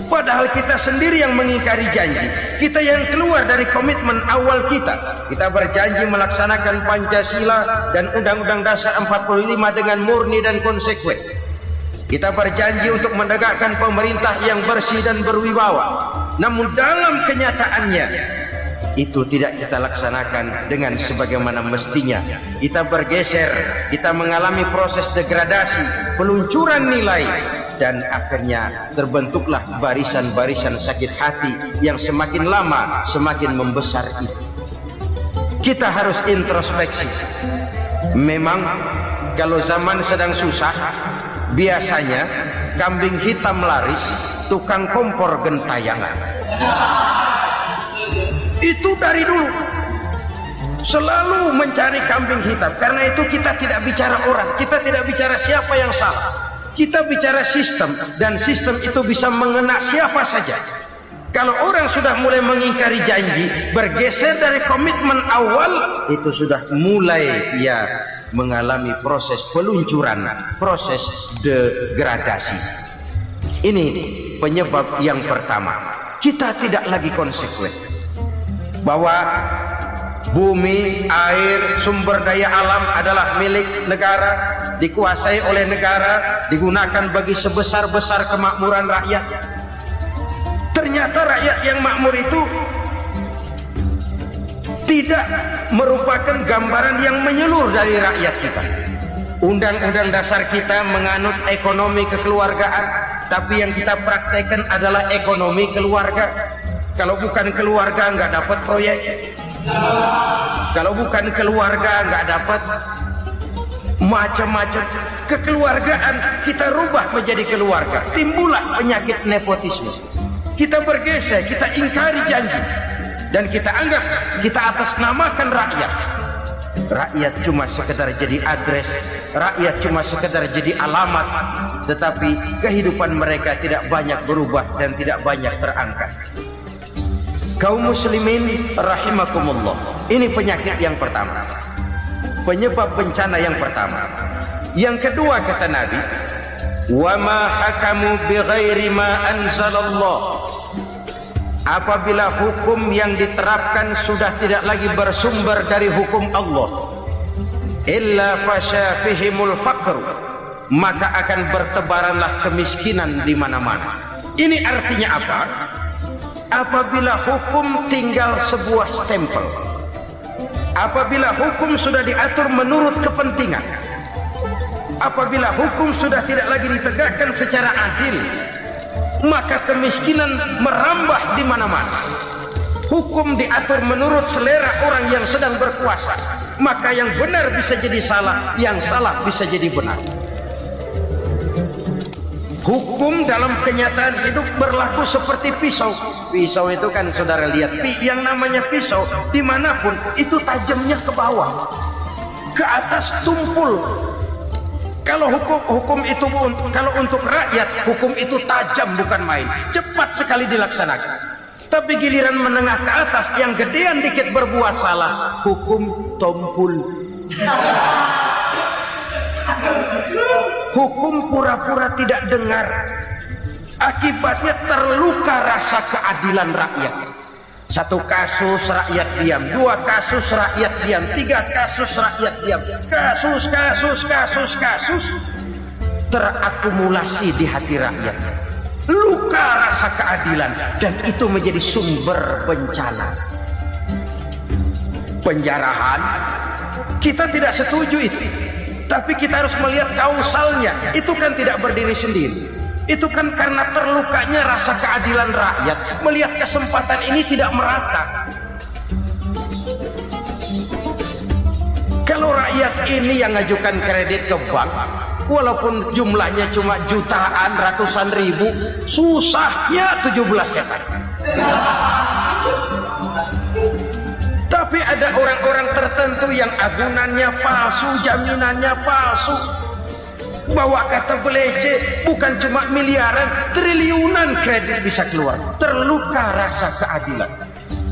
Padahal kita sendiri yang mengingkari janji. Kita yang keluar dari komitmen awal kita. Kita berjanji melaksanakan Pancasila dan Undang-Undang Dasar 45 dengan murni dan konsekuen. Kita berjanji untuk menegakkan pemerintah yang bersih dan berwibawa. Namun dalam kenyataannya itu tidak kita laksanakan dengan sebagaimana mestinya. Kita bergeser, kita mengalami proses degradasi, peluncuran nilai, dan akhirnya terbentuklah barisan-barisan sakit hati yang semakin lama semakin membesar itu. Kita harus introspeksi. Memang kalau zaman sedang susah, biasanya kambing hitam laris, tukang kompor gentayangan. Itu dari dulu selalu mencari kambing hitam. Karena itu kita tidak bicara orang, kita tidak bicara siapa yang salah, kita bicara sistem, dan sistem itu bisa mengena siapa saja. Kalau orang sudah mulai mengingkari janji, bergeser dari komitmen awal, itu sudah mulai ya mengalami proses peluncuran, proses degradasi. Ini penyebab yang pertama. Kita tidak lagi konsekuen bahwa bumi, air, sumber daya alam adalah milik negara, dikuasai oleh negara, digunakan bagi sebesar-besar kemakmuran rakyat. Ternyata rakyat yang makmur itu tidak merupakan gambaran yang menyeluruh dari rakyat kita. Undang-undang dasar kita menganut ekonomi kekeluargaan, tapi yang kita praktekkan adalah ekonomi keluarga. Kalau bukan keluarga nggak dapat proyek. Kalau bukan keluarga nggak dapat macam-macam. Kekeluargaan kita rubah menjadi keluarga. Timbullah penyakit nepotisme. Kita bergeser, kita ingkari janji, dan kita anggap kita atasnamakan rakyat. Rakyat cuma sekedar jadi adres, rakyat cuma sekedar jadi alamat, tetapi kehidupan mereka tidak banyak berubah dan tidak banyak terangkat. Kaum muslimin rahimakumullah, ini penyakit yang pertama, penyebab bencana yang pertama. Yang kedua kata Nabi, wa ma hakamu bighairi ma anzalallah. Apabila hukum yang diterapkan sudah tidak lagi bersumber dari hukum Allah, illa fasha fihimul faqr, maka akan bertebaranlah kemiskinan di mana-mana. Ini artinya apa? Apabila hukum tinggal sebuah stempel, apabila hukum sudah diatur menurut kepentingan, apabila hukum sudah tidak lagi ditegakkan secara adil, maka kemiskinan merambah di mana-mana. Hukum diatur menurut selera orang yang sedang berkuasa, maka yang benar bisa jadi salah, yang salah bisa jadi benar. Hukum dalam kenyataan hidup berlaku seperti pisau. Pisau itu kan saudara lihat, yang namanya pisau dimanapun itu tajamnya ke bawah, ke atas tumpul. Kalau hukum itu kalau untuk rakyat, hukum itu tajam bukan main, cepat sekali dilaksanakan. Tapi giliran menengah ke atas yang gedean dikit berbuat salah, hukum tumpul. Hukum pura-pura tidak dengar, akibatnya terluka rasa keadilan rakyat. Satu kasus rakyat diam, dua kasus rakyat diam, tiga kasus rakyat diam, kasus terakumulasi di hati rakyat, luka rasa keadilan, dan itu menjadi sumber bencana. Penjarahan kita tidak setuju itu, tapi kita harus melihat kausalnya. Itu kan tidak berdiri sendiri, itu kan karena terlukanya rasa keadilan rakyat melihat kesempatan ini tidak merata. Kalau rakyat ini yang ngajukan kredit ke bank, walaupun jumlahnya cuma jutaan, ratusan ribu, susahnya 17 setan. Tapi ada orang-orang tertentu yang agunannya palsu, jaminannya palsu, bawa kata belece, bukan cuma miliaran, triliunan kredit bisa keluar. Terluka rasa keadilan,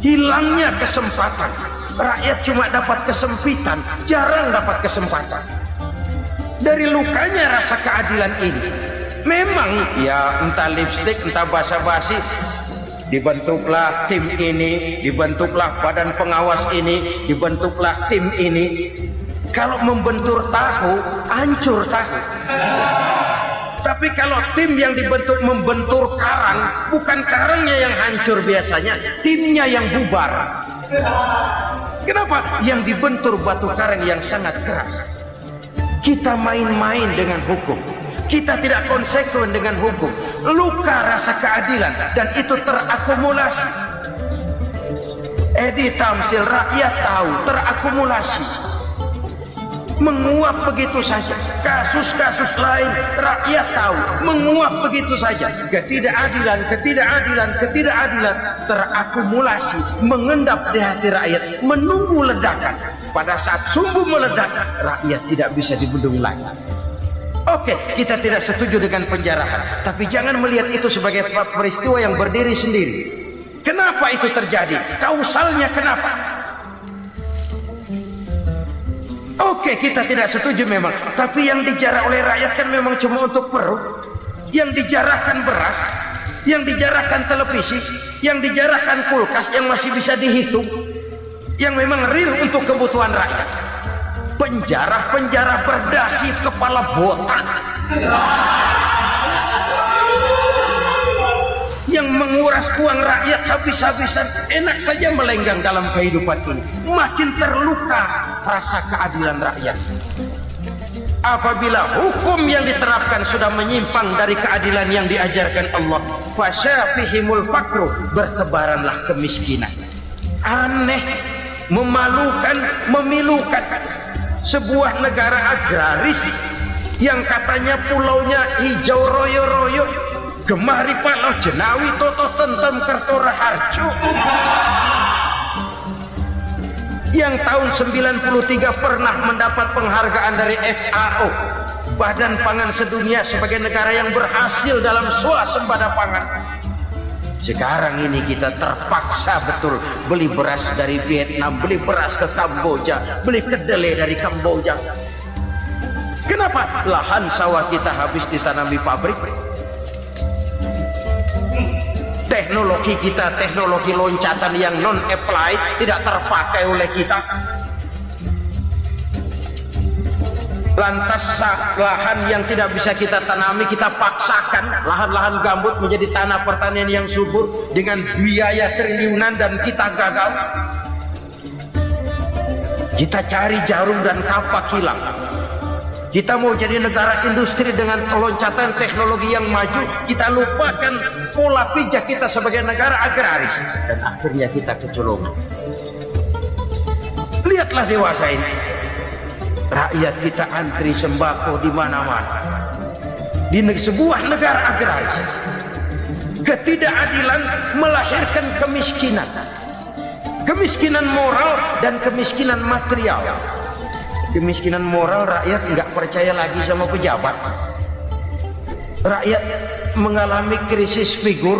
hilangnya kesempatan, rakyat cuma dapat kesempitan, jarang dapat kesempatan. Dari lukanya rasa keadilan ini, memang ya entah lipstik, entah basa-basi, dibentuklah tim ini, dibentuklah badan pengawas ini, dibentuklah tim ini. Kalau membentur tahu, hancur tahu. Tapi kalau tim yang dibentuk membentur karang, bukan karangnya yang hancur biasanya, timnya yang bubar. Kenapa? Yang dibentur batu karang yang sangat keras. Kita main-main dengan hukum, kita tidak konsekuen dengan hukum, luka rasa keadilan, dan itu terakumulasi. Edi Tamsil, rakyat tahu, terakumulasi, menguap begitu saja. Kasus-kasus lain rakyat tahu, menguap begitu saja. Ketidakadilan terakumulasi, mengendap di hati rakyat, menunggu ledakan. Pada saat sumbu meledak, rakyat tidak bisa dibendung lagi. Oke, kita tidak setuju dengan penjarahan, tapi jangan melihat itu sebagai peristiwa yang berdiri sendiri. Kenapa itu terjadi? Kausalnya kenapa? Oke, kita tidak setuju memang, tapi yang dijarah oleh rakyat kan memang cuma untuk perut. Yang dijarahkan beras, yang dijarahkan televisi, yang dijarahkan kulkas yang masih bisa dihitung, yang memang real untuk kebutuhan rakyat. Penjara-penjara berdasi kepala botak yang menguras uang rakyat habis-habisan, enak saja melenggang dalam kehidupan ini. Makin terluka rasa keadilan rakyat. Apabila hukum yang diterapkan sudah menyimpang dari keadilan yang diajarkan Allah, fasyafihimul fakru, bertebaranlah kemiskinan. Aneh, memalukan, memilukan. Sebuah negara agraris yang katanya pulaunya hijau royo-royo, gemari palau jenawi toto tentem kertora harjo, yang tahun 93 pernah mendapat penghargaan dari FAO, Badan Pangan Sedunia, sebagai negara yang berhasil dalam swasembada pangan. Sekarang ini kita terpaksa betul beli beras dari Vietnam, beli beras ke Kamboja, beli kedelai dari Kamboja. Kenapa? Lahan sawah kita habis ditanami pabrik. Teknologi kita, teknologi loncatan yang non-applied, tidak terpakai oleh kita. Lantas lahan yang tidak bisa kita tanami, kita paksakan lahan-lahan gambut menjadi tanah pertanian yang subur dengan biaya triliunan, dan kita gagal. Kita cari jarum dan kapak hilang. Kita mau jadi negara industri dengan loncatan teknologi yang maju, kita lupakan pola pijak kita sebagai negara agraris, dan akhirnya kita kecolongan. Lihatlah dewasa ini, rakyat kita antri sembako di mana-mana. Di sebuah negara agraris, ketidakadilan melahirkan kemiskinan, kemiskinan moral dan kemiskinan material. Kemiskinan moral, rakyat nggak percaya lagi sama pejabat. Rakyat mengalami krisis figur.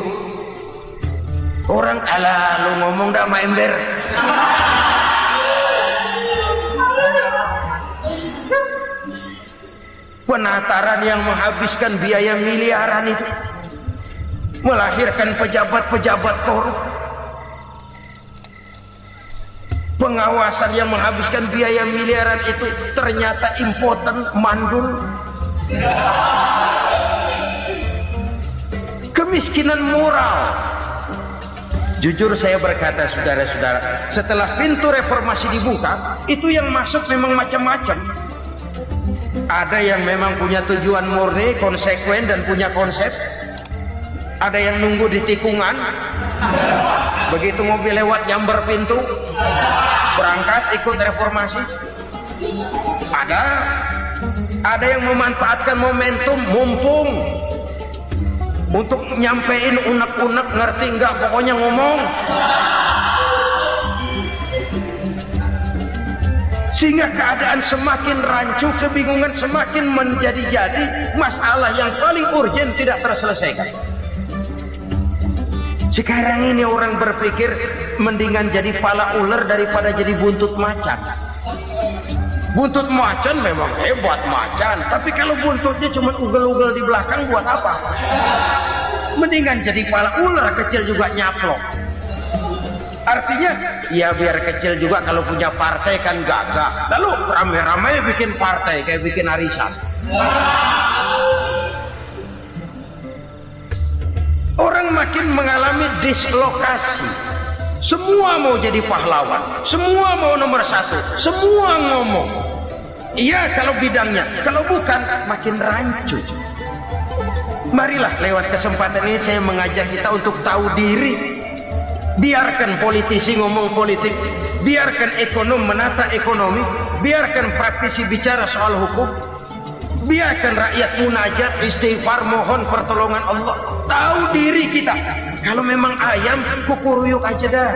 Orang ala lu ngomong dah main ember. Penataran yang menghabiskan biaya miliaran itu melahirkan pejabat-pejabat korup. Pengawasan yang menghabiskan biaya miliaran itu ternyata impoten, mandul. Kemiskinan moral. Jujur saya berkata, saudara-saudara, setelah pintu reformasi dibuka, itu yang masuk memang macam-macam. Ada yang memang punya tujuan murni, konsekuen, dan punya konsep. Ada yang nunggu di tikungan, begitu mobil lewat nyamber pintu, berangkat ikut reformasi. Ada yang memanfaatkan momentum, mumpung, untuk nyampein unek-unek, ngerti nggak, pokoknya ngomong. Sehingga keadaan semakin rancu, kebingungan semakin menjadi-jadi, masalah yang paling urgen tidak terselesaikan. Sekarang ini orang berpikir mendingan jadi pala ular daripada jadi buntut macan. Buntut macan memang hebat macan, tapi kalau buntutnya cuma ugel-ugel di belakang buat apa? Mendingan jadi pala ular kecil juga nyaplok. Artinya ya biar kecil juga kalau punya partai kan gagah. Lalu rame-rame bikin partai kayak bikin arisan. Orang makin mengalami dislokasi. Semua mau jadi pahlawan, semua mau nomor satu, semua ngomong. Iya kalau bidangnya, kalau bukan makin rancu. Marilah lewat kesempatan ini saya mengajak kita untuk tahu diri. Biarkan politisi ngomong politik, biarkan ekonom menata ekonomi, biarkan praktisi bicara soal hukum, biarkan rakyat munajat, istighfar, mohon pertolongan Allah. Tahu diri kita. Kalau memang ayam, kukuruyuk aja dah.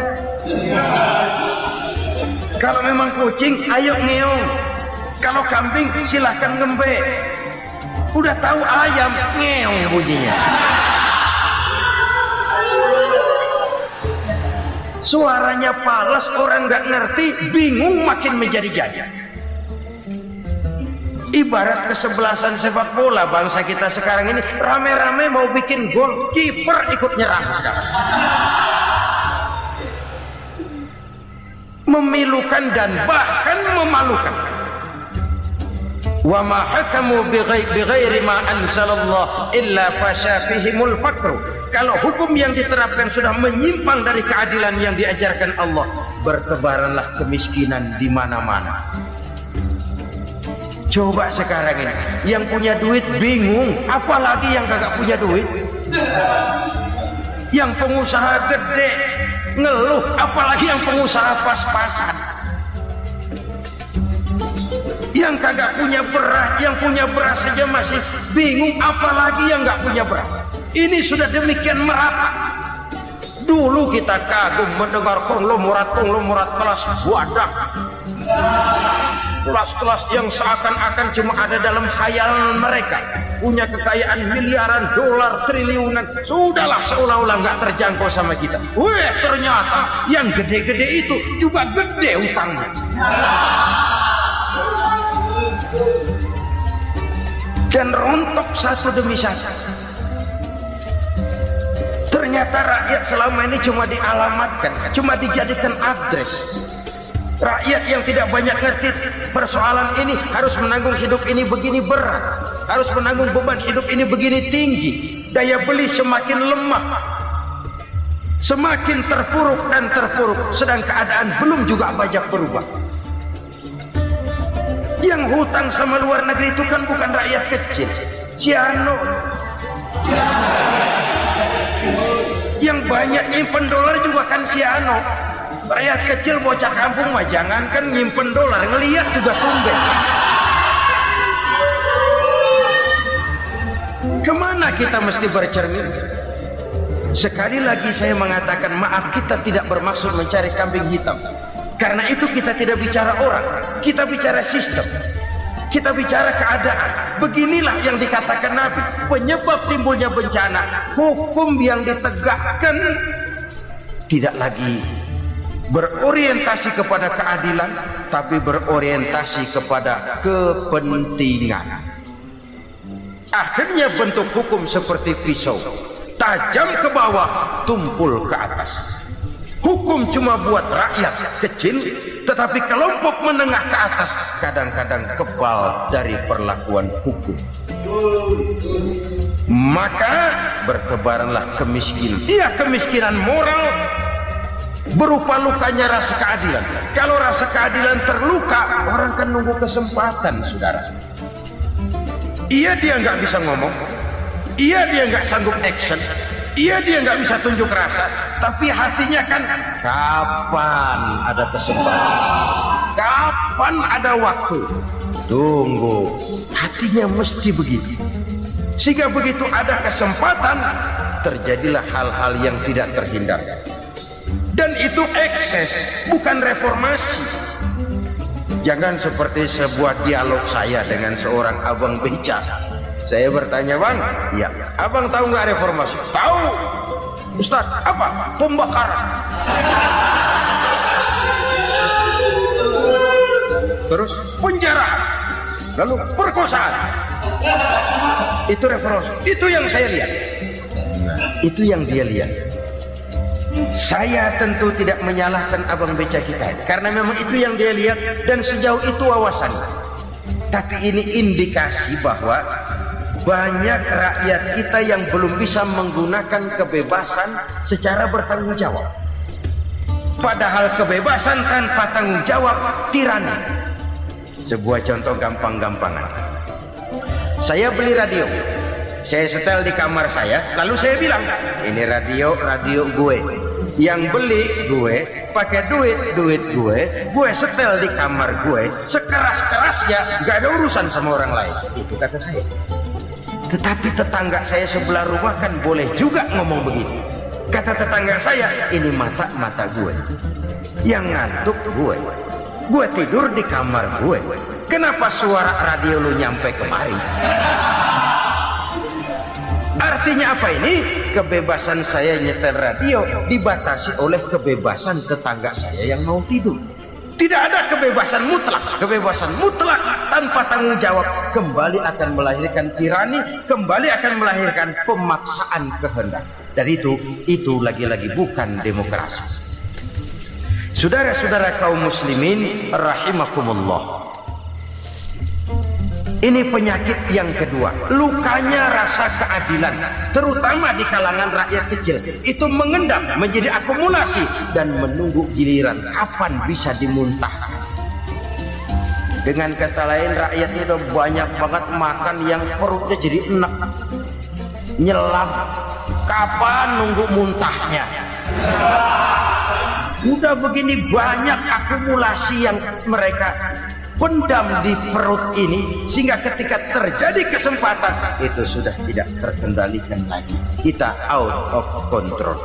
Kalau memang kucing, ayo ngeong. Kalau kambing, silahkan ngembe. Udah tahu ayam, ngeong bunyinya. Suaranya palas, orang nggak ngerti, bingung makin menjadi-jadi. Ibarat kesebelasan sepak bola bangsa kita sekarang ini, rame-rame mau bikin gol, kiper ikut nyerang sekarang. Memilukan dan bahkan memalukan. Wa ma hakamu bighairi ma anzalallah illa fasha fihimul faqru. Kalau hukum yang diterapkan sudah menyimpang dari keadilan yang diajarkan Allah, bertebaranlah kemiskinan di mana-mana. Coba sekarang ini, yang punya duit bingung, apalagi yang kagak punya duit. Yang pengusaha gede ngeluh, apalagi yang pengusaha pas-pasan. Yang kagak punya beras, yang punya beras saja masih bingung, apalagi yang nggak punya beras. Ini sudah demikian merata. Dulu kita kagum mendengar konglomerat kelas wadah, kelas-kelas yang seakan-akan cuma ada dalam khayal mereka, punya kekayaan miliaran dolar, triliunan. Sudahlah, seolah-olah nggak terjangkau sama kita. Weh, ternyata yang gede-gede itu juga gede utangnya. Dan rontok satu demi satu. Ternyata rakyat selama ini cuma dialamatkan, cuma dijadikan address. Rakyat yang tidak banyak ngerti persoalan ini harus menanggung hidup ini begini berat, harus menanggung beban hidup ini begini tinggi. Daya beli semakin lemah, semakin terpuruk dan terpuruk, sedang keadaan belum juga banyak berubah. Yang hutang sama luar negeri itu kan bukan rakyat kecil, Ciano. Yang banyak nyimpen dolar juga kan Ciano. Rakyat kecil bocah kampung mah jangankan nyimpen dolar, ngelihat juga tumben. Kemana kita mesti bercermin? Sekali lagi saya mengatakan maaf, kita tidak bermaksud mencari kambing hitam. Karena itu kita tidak bicara orang, kita bicara sistem, kita bicara keadaan. Beginilah yang dikatakan Nabi, penyebab timbulnya bencana, hukum yang ditegakkan tidak lagi berorientasi kepada keadilan, tapi berorientasi kepada kepentingan. Akhirnya bentuk hukum seperti pisau, tajam ke bawah, tumpul ke atas. Hukum cuma buat rakyat kecil, tetapi kelompok menengah ke atas kadang-kadang kebal dari perlakuan hukum. Maka bertebaranlah kemiskinan. Iya, kemiskinan moral berupa lukanya rasa keadilan. Kalau rasa keadilan terluka, orang kan nunggu kesempatan, saudara. Iya, dia nggak bisa ngomong. Iya, dia nggak sanggup action. Iya, dia nggak bisa tunjuk rasa, tapi hatinya kan kapan ada kesempatan, kapan ada waktu, tunggu. Hatinya mesti begitu. Sehingga begitu ada kesempatan, terjadilah hal-hal yang tidak terhindarkan. Dan itu ekses, bukan reformasi. Jangan seperti sebuah dialog saya dengan seorang abang beca. Saya bertanya, bang, ya, abang tahu nggak reformasi? Tahu. Ustaz, apa? Pembakaran. Terus penjarahan, lalu perkosaan. Itu referensi, itu yang saya lihat. Itu yang dia lihat. Saya tentu tidak menyalahkan abang beca kita, karena memang itu yang dia lihat dan sejauh itu wawasannya. Tapi ini indikasi bahwa banyak rakyat kita yang belum bisa menggunakan kebebasan secara bertanggung jawab. Padahal kebebasan tanpa tanggung jawab tirani. Sebuah contoh gampang-gampangan. Saya beli radio, saya setel di kamar saya, lalu saya bilang, ini radio gue. Yang beli gue, pakai duit gue setel di kamar gue, sekeras-kerasnya, gak ada urusan sama orang lain. Itu kata saya. Tetapi tetangga saya sebelah rumah kan boleh juga ngomong begitu. Kata tetangga saya, ini mata gue, yang ngantuk gue tidur di kamar gue. Kenapa suara radio lu nyampe kemari? Artinya apa ini? Kebebasan saya nyetel radio dibatasi oleh kebebasan tetangga saya yang mau tidur. Tidak ada kebebasan mutlak. Kebebasan mutlak tanpa tanggung jawab kembali akan melahirkan tirani, kembali akan melahirkan pemaksaan kehendak. Dan itu lagi-lagi bukan demokrasi. Saudara-saudara kaum muslimin rahimakumullah. Ini penyakit yang kedua, lukanya rasa keadilan, terutama di kalangan rakyat kecil. Itu mengendap menjadi akumulasi dan menunggu giliran kapan bisa dimuntahkan. Dengan kata lain, rakyat itu udah banyak banget makan yang perutnya jadi enak, nyelam. Kapan nunggu muntahnya? Udah begini banyak akumulasi yang mereka pendam di perut ini, sehingga ketika terjadi kesempatan itu sudah tidak terkendalikan lagi. Kita out of control.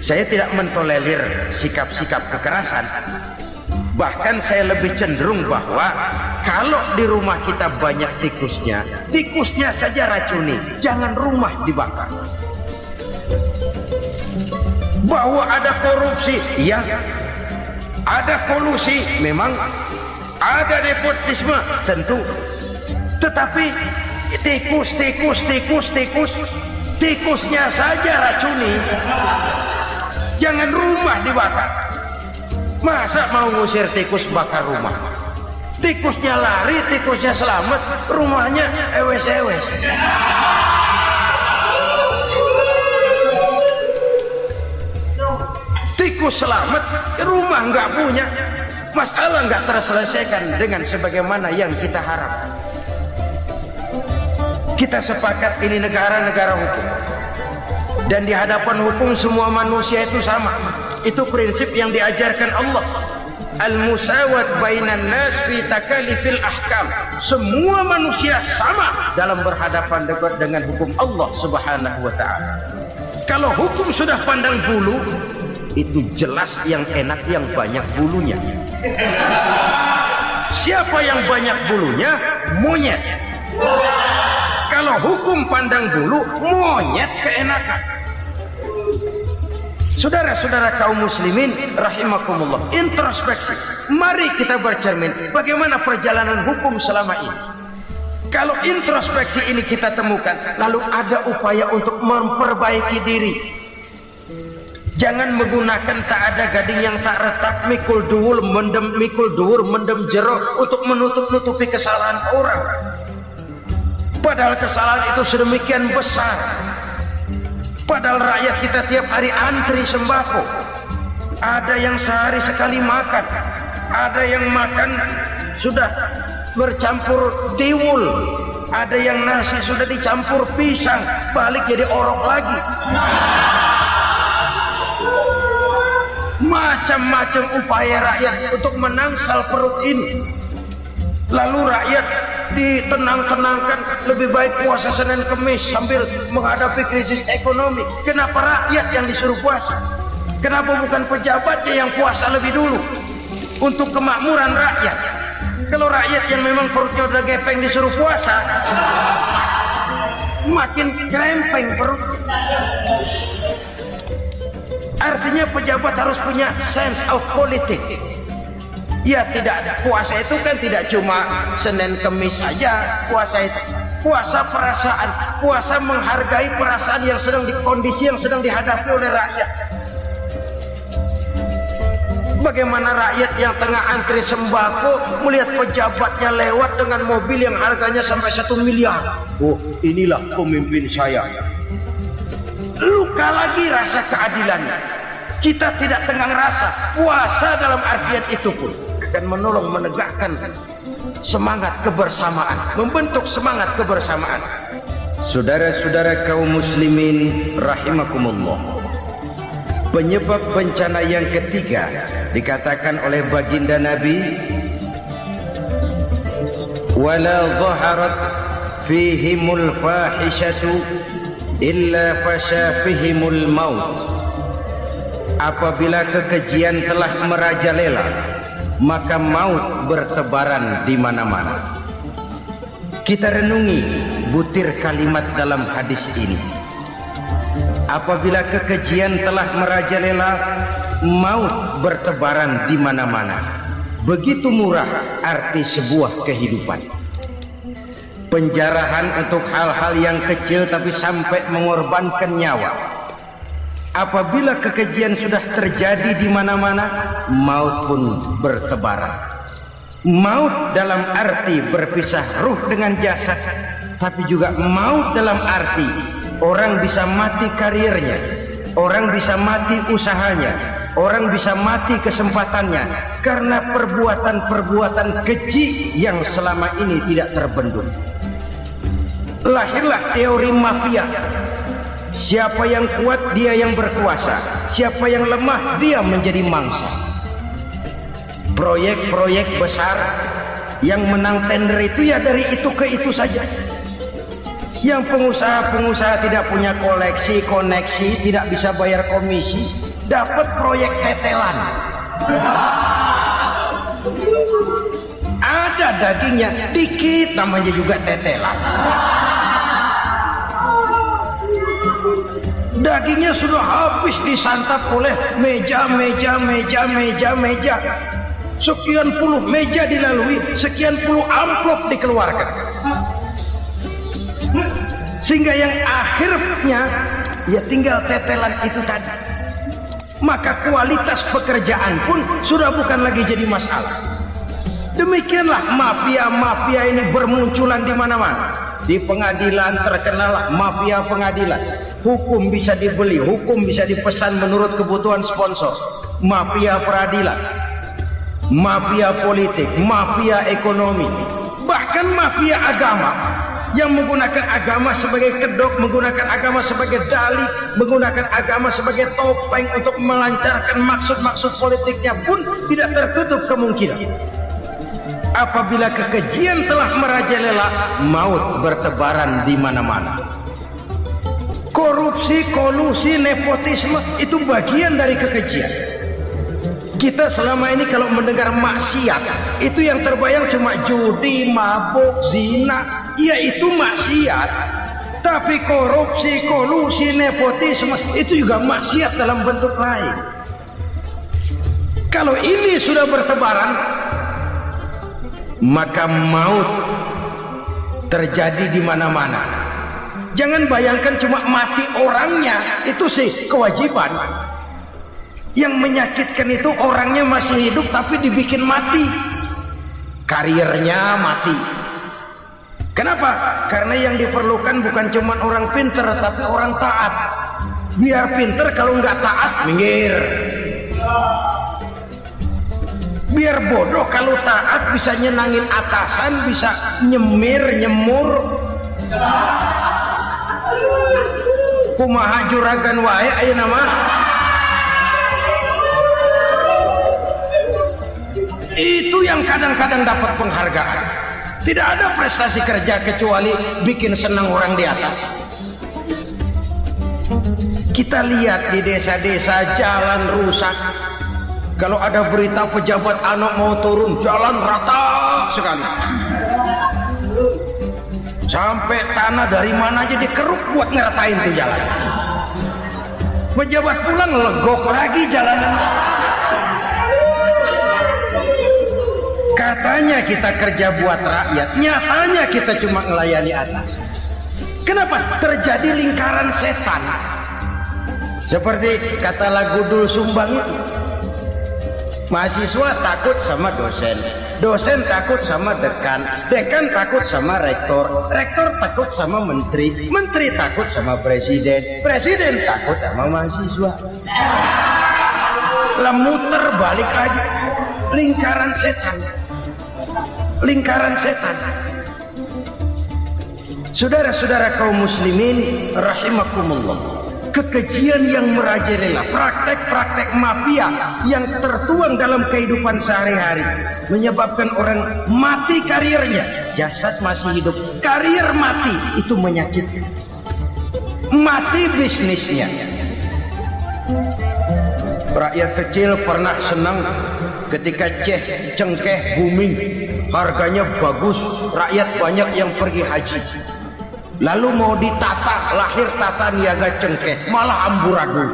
Saya tidak mentolerir sikap-sikap kekerasan. Bahkan saya lebih cenderung bahwa kalau di rumah kita banyak tikusnya saja racuni, jangan rumah dibakar. Bahwa ada korupsi, ya, ada kolusi, memang ada nepotisme, tentu. Tetapi tikusnya saja racuni, jangan rumah dibakar. Masa mau ngusir tikus bakar rumah? Tikusnya lari, tikusnya selamat, rumahnya ewes-ewes. Tikus selamat, rumah nggak punya, masalah nggak terselesaikan dengan sebagaimana yang kita harapkan. Kita sepakat ini negara hukum, dan di hadapan hukum semua manusia itu sama. Itu prinsip yang diajarkan Allah. Al-musawat bainan nas fi takalifil ahkam. Semua manusia sama dalam berhadapan dengan hukum Allah Subhanahu wa ta'ala. Kalau hukum sudah pandang bulu, itu jelas yang enak yang banyak bulunya. Siapa yang banyak bulunya? Monyet. Kalau hukum pandang bulu, monyet keenakan. Saudara-saudara kaum muslimin rahimakumullah, introspeksi. Mari kita bercermin bagaimana perjalanan hukum selama ini. Kalau introspeksi ini kita temukan, lalu ada upaya untuk memperbaiki diri. Jangan menggunakan tak ada gading yang tak retak, mikul duwur mendem jero untuk menutup-nutupi kesalahan orang. Padahal kesalahan itu sedemikian besar. Padahal rakyat kita tiap hari antri sembako. Ada yang sehari sekali makan, ada yang makan sudah bercampur tiwul, ada yang nasi sudah dicampur pisang, balik jadi orok lagi. Macam-macam upaya rakyat untuk menangsal perut ini. Lalu rakyat ditenang-tenangkan, lebih baik puasa Senin Kemis sambil menghadapi krisis ekonomi. Kenapa rakyat yang disuruh puasa? Kenapa bukan pejabatnya yang puasa lebih dulu untuk kemakmuran rakyat? Kalau rakyat yang memang perutnya udah gepeng disuruh puasa, makin krempeng perut. Artinya pejabat harus punya sense of politik. Ya tidak, puasa itu kan tidak cuma Senin Kemis saja. Puasa itu puasa perasaan, puasa menghargai perasaan yang sedang kondisi yang sedang dihadapi oleh rakyat. Bagaimana rakyat yang tengah antri sembako melihat pejabatnya lewat dengan mobil yang harganya sampai 1 miliar. Oh, inilah pemimpin saya. Luka lagi rasa keadilannya. Kita tidak tenggang rasa. Puasa dalam artian itu pun akan menolong menegakkan semangat kebersamaan, membentuk semangat kebersamaan. Saudara-saudara kaum muslimin rahimakumullah, penyebab bencana yang ketiga dikatakan oleh baginda Nabi, wala dhaharat fihimul fahishatu illa fasha fihimul maut. Apabila kekejian telah merajalela, maka maut bertebaran di mana-mana. Kita renungi butir kalimat dalam hadis ini. Apabila kekejian telah merajalela, maut bertebaran di mana-mana. Begitu murah arti sebuah kehidupan. Penjarahan untuk hal-hal yang kecil tapi sampai mengorbankan nyawa. Apabila kekejian sudah terjadi di mana-mana, maut pun bertebaran. Maut dalam arti berpisah ruh dengan jasad, tapi juga maut dalam arti orang bisa mati karirnya, orang bisa mati usahanya, orang bisa mati kesempatannya karena perbuatan-perbuatan keji yang selama ini tidak terbendung. Lahirlah teori mafia. Siapa yang kuat, dia yang berkuasa. Siapa yang lemah, dia menjadi mangsa. Proyek-proyek besar yang menang tender itu ya dari itu ke itu saja. Yang pengusaha-pengusaha tidak punya koneksi, tidak bisa bayar komisi, dapat proyek tetelan. Ada dagingnya, dikit namanya juga tetelan. Dagingnya sudah habis disantap oleh meja. Sekian puluh meja dilalui, sekian puluh amplop dikeluarkan. Sehingga yang akhirnya ya tinggal tetelan itu tadi. Maka kualitas pekerjaan pun sudah bukan lagi jadi masalah. Demikianlah mafia-mafia ini bermunculan di mana-mana. Di pengadilan terkenal mafia pengadilan. Hukum bisa dibeli, hukum bisa dipesan menurut kebutuhan sponsor. Mafia peradilan, mafia politik, mafia ekonomi, bahkan mafia agama yang menggunakan agama sebagai kedok, menggunakan agama sebagai dalih, menggunakan agama sebagai topeng untuk melancarkan maksud-maksud politiknya pun tidak tertutup kemungkinan. Apabila kekejian telah merajalela, maut bertebaran di mana-mana. Korupsi, kolusi, nepotisme itu bagian dari kekejian. Kita selama ini kalau mendengar maksiat, itu yang terbayang cuma judi, mabuk, zina. Ya itu maksiat. Tapi korupsi, kolusi, nepotisme itu juga maksiat dalam bentuk lain. Kalau ini sudah bertebaran, maka maut terjadi di mana-mana. Jangan bayangkan cuma mati orangnya, itu sih kewajiban. Yang menyakitkan itu orangnya masih hidup tapi dibikin mati. Karirnya mati. Kenapa? Karena yang diperlukan bukan cuma orang pinter tapi orang taat. Biar pinter, kalau nggak taat minggir. Biar bodoh, kalau taat bisa nyenangin atasan, bisa nyemur. Kumaha juragan wae ayeuna mah. Itu yang kadang-kadang dapat penghargaan. Tidak ada prestasi kerja kecuali bikin senang orang di atas. Kita lihat di desa-desa jalan rusak. Kalau ada berita pejabat anak mau turun, jalan rata sekali. Sampai tanah dari mana aja dikeruk buat ngeratain tuh jalan. Pejabat pulang legok lagi jalanan. Katanya kita kerja buat rakyat, nyatanya kita cuma melayani atas. Kenapa? Terjadi lingkaran setan. Seperti kata lagu Dul Sumbang itu. Mahasiswa takut sama dosen, dosen takut sama dekan, dekan takut sama rektor, rektor takut sama menteri, menteri takut sama presiden, presiden takut sama mahasiswa. Lah muter balik lagi, lingkaran setan, lingkaran setan. Saudara-saudara kaum muslimin rahimakumullah, kekejian yang merajalela, praktek-praktek mafia yang tertuang dalam kehidupan sehari-hari menyebabkan orang mati karirnya, jasad masih hidup, karir mati, itu menyakitkan. Mati bisnisnya. Rakyat kecil pernah senang ketika cengkeh booming, harganya bagus, rakyat banyak yang pergi haji. Lalu mau ditata, lahir tata niaga cengkeh, malah amburadul.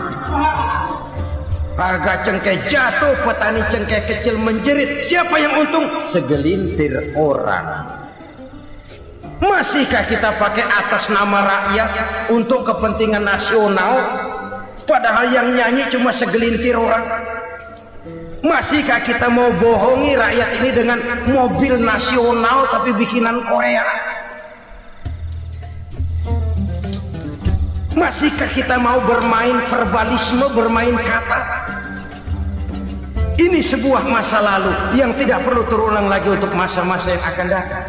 Harga cengkeh jatuh, petani cengkeh kecil menjerit. Siapa yang untung? Segelintir orang. Masihkah kita pakai atas nama rakyat untuk kepentingan nasional, padahal yang nyanyi cuma segelintir orang? Masihkah kita mau bohongi rakyat ini dengan mobil nasional tapi bikinan Korea? Masihkah kita mau bermain verbalisme, bermain kata? Ini sebuah masa lalu yang tidak perlu terulang lagi untuk masa-masa yang akan datang.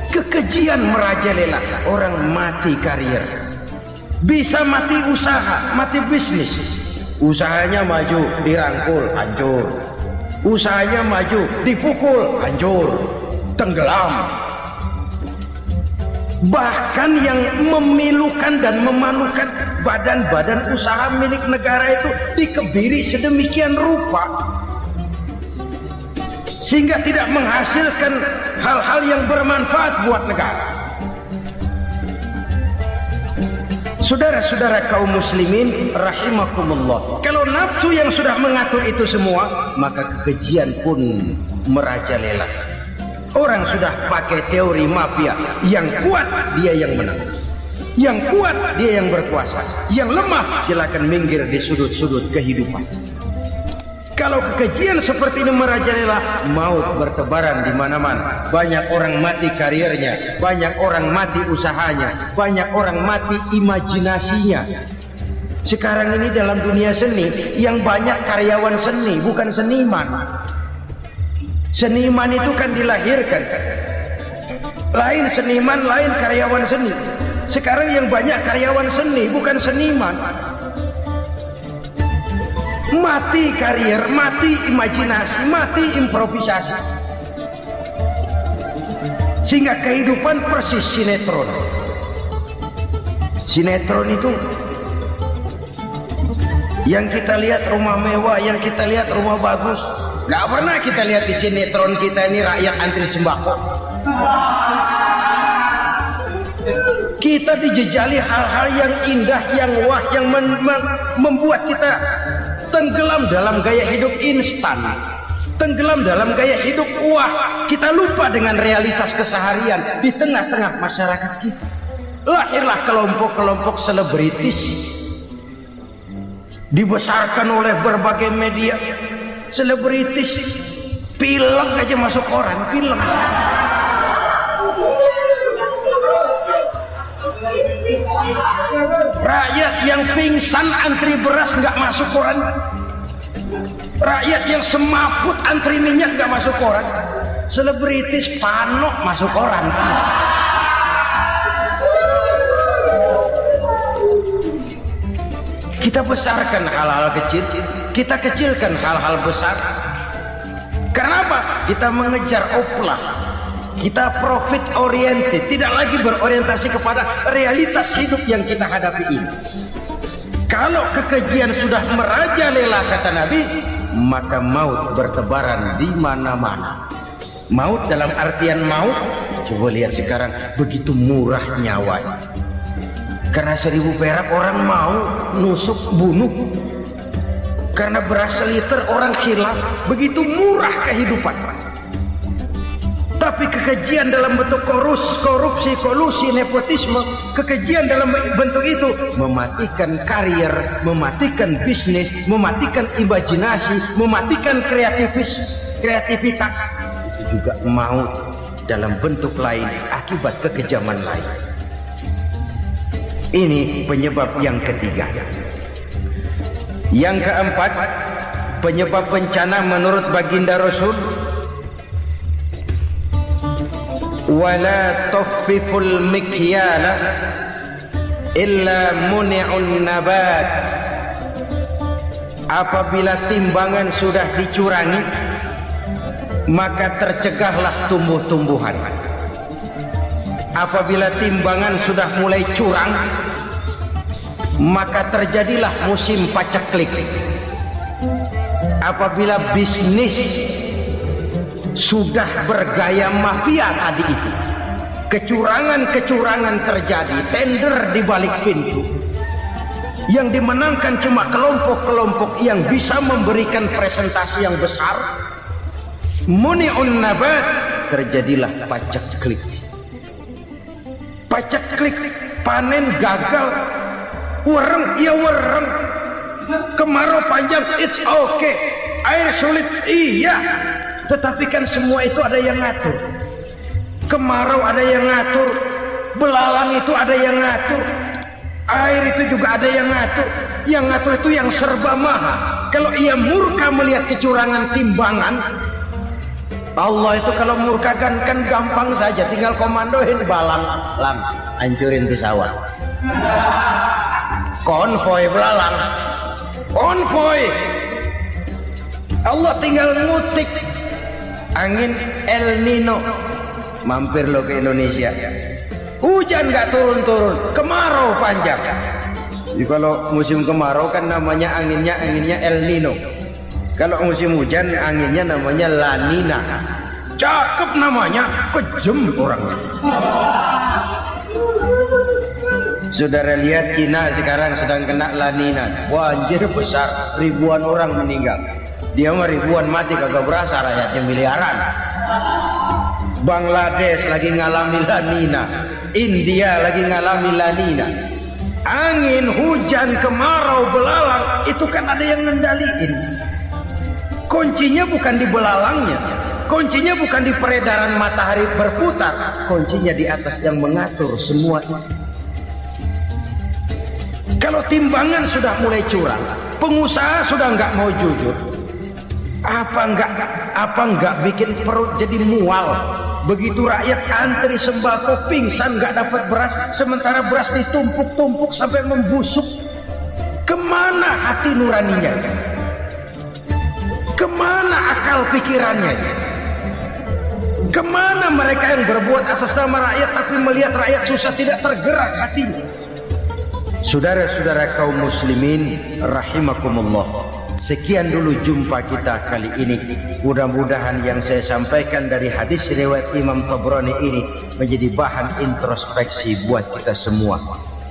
Kekejian merajalela, orang mati karir, bisa mati usaha, mati bisnis. Usahanya maju, dirangkul, hancur. Usahanya maju, dipukul, hancur, tenggelam. Bahkan yang memilukan dan memalukan badan-badan usaha milik negara itu dikebiri sedemikian rupa sehingga tidak menghasilkan hal-hal yang bermanfaat buat negara. Saudara-saudara kaum muslimin rahimakumullah, kalau nafsu yang sudah mengatur itu semua, maka kekejian pun merajalela. Orang sudah pakai teori mafia, yang kuat dia yang menang, yang kuat dia yang berkuasa, yang lemah silakan minggir di sudut-sudut kehidupan. Kalau kekejian seperti ini merajalela, maut bertebaran di mana-mana. Banyak orang mati karirnya, banyak orang mati usahanya, banyak orang mati imajinasinya. Sekarang ini dalam dunia seni yang banyak karyawan seni, bukan seniman. Seniman itu kan dilahirkan, lain seniman, lain karyawan seni. Sekarang yang banyak karyawan seni, bukan seniman. Mati karir, mati imajinasi, mati improvisasi, sehingga kehidupan persis sinetron. Sinetron itu yang kita lihat rumah mewah, yang kita lihat rumah bagus. Gak pernah kita lihat di sinetron kita ini rakyat antri sembako. Kita dijejali hal-hal yang indah, yang wah, yang membuat kita tenggelam dalam gaya hidup instan, tenggelam dalam gaya hidup wah. Kita lupa dengan realitas keseharian di tengah-tengah masyarakat kita. Lahirlah kelompok-kelompok selebritis, dibesarkan oleh berbagai media. Selebritis, film aja masuk koran, film. Rakyat yang pingsan antri beras nggak masuk koran. Rakyat yang semaput antri minyak nggak masuk koran. Selebritis panok masuk koran. Kita besarkan hal-hal kecil, kita kecilkan hal-hal besar. Kenapa? Kita mengejar oplah, kita profit oriented, tidak lagi berorientasi kepada realitas hidup yang kita hadapi ini. Kalau kekejian sudah merajalela, kata Nabi, maka maut bertebaran di mana-mana. Maut dalam artian maut, coba lihat sekarang begitu murah nyawa. Karena 1000 perak orang mau nusuk bunuh. Karena beras seliter orang khilaf. Begitu murah kehidupan. Tapi kekejian dalam bentuk korupsi, kolusi, nepotisme, kekejian dalam bentuk itu mematikan karier, mematikan bisnis, mematikan imajinasi, mematikan kreativitas. Itu juga maut dalam bentuk lain akibat kekejaman lain. Ini penyebab yang ketiga. Yang keempat, penyebab bencana menurut baginda Rasul, wala tuffiful mikyala illa muni'un nabat. Apabila timbangan sudah dicurangi, maka tercegahlah tumbuh-tumbuhan. Apabila timbangan sudah mulai curang, maka terjadilah musim paceklik. Apabila bisnis sudah bergaya mafia tadi itu, kecurangan-kecurangan terjadi, tender di balik pintu, yang dimenangkan cuma kelompok-kelompok yang bisa memberikan presentasi yang besar, muni'un nabat, terjadilah paceklik. Paceklik, panen gagal, wereng, ya wereng, kemarau panjang, it's okay, air sulit, iya, tetapi kan semua itu ada yang ngatur. Kemarau ada yang ngatur, belalang itu ada yang ngatur, air itu juga ada yang ngatur. Yang ngatur itu yang serba maha. Kalau ia murka melihat kecurangan timbangan, Allah itu kalau murka kan gampang saja, tinggal komandoin balang, lang, hancurin pesawat. Konvoy belalang, konvoy. Allah tinggal ngutik. Angin El Nino, mampir lo ke Indonesia. Hujan nggak turun-turun, kemarau panjang. Jadi kalau musim kemarau kan namanya anginnya El Nino. Kalau musim hujan anginnya namanya La Nina. Cakep namanya, kejem orangnya. Saudara lihat Cina sekarang sedang kena La Nina, banjir besar, ribuan orang meninggal. Dia mah ribuan mati kagak berasa, rakyatnya miliaran. Bangladesh lagi ngalami La Nina, India lagi ngalami La Nina. Angin, hujan, kemarau, belalang, itu kan ada yang ngendaliin. Kuncinya bukan di belalangnya, kuncinya bukan di peredaran matahari berputar, kuncinya di atas yang mengatur semua. Kalau timbangan sudah mulai curang, pengusaha sudah nggak mau jujur, apa nggak bikin perut jadi mual. Begitu rakyat antri sembako pingsan nggak dapat beras, sementara beras ditumpuk-tumpuk sampai membusuk. Kemana hati nuraninya? Kemana akal pikirannya? Kemana mereka yang berbuat atas nama rakyat tapi melihat rakyat susah tidak tergerak hatinya? Saudara-saudara kaum muslimin rahimakumullah, sekian dulu jumpa kita kali ini. Mudah-mudahan yang saya sampaikan dari hadis riwayat Imam Tabrani ini menjadi bahan introspeksi buat kita semua.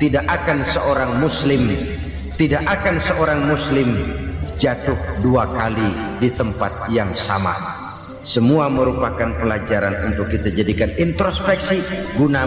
Tidak akan seorang muslim jatuh 2 kali di tempat yang sama. Semua merupakan pelajaran untuk kita jadikan introspeksi guna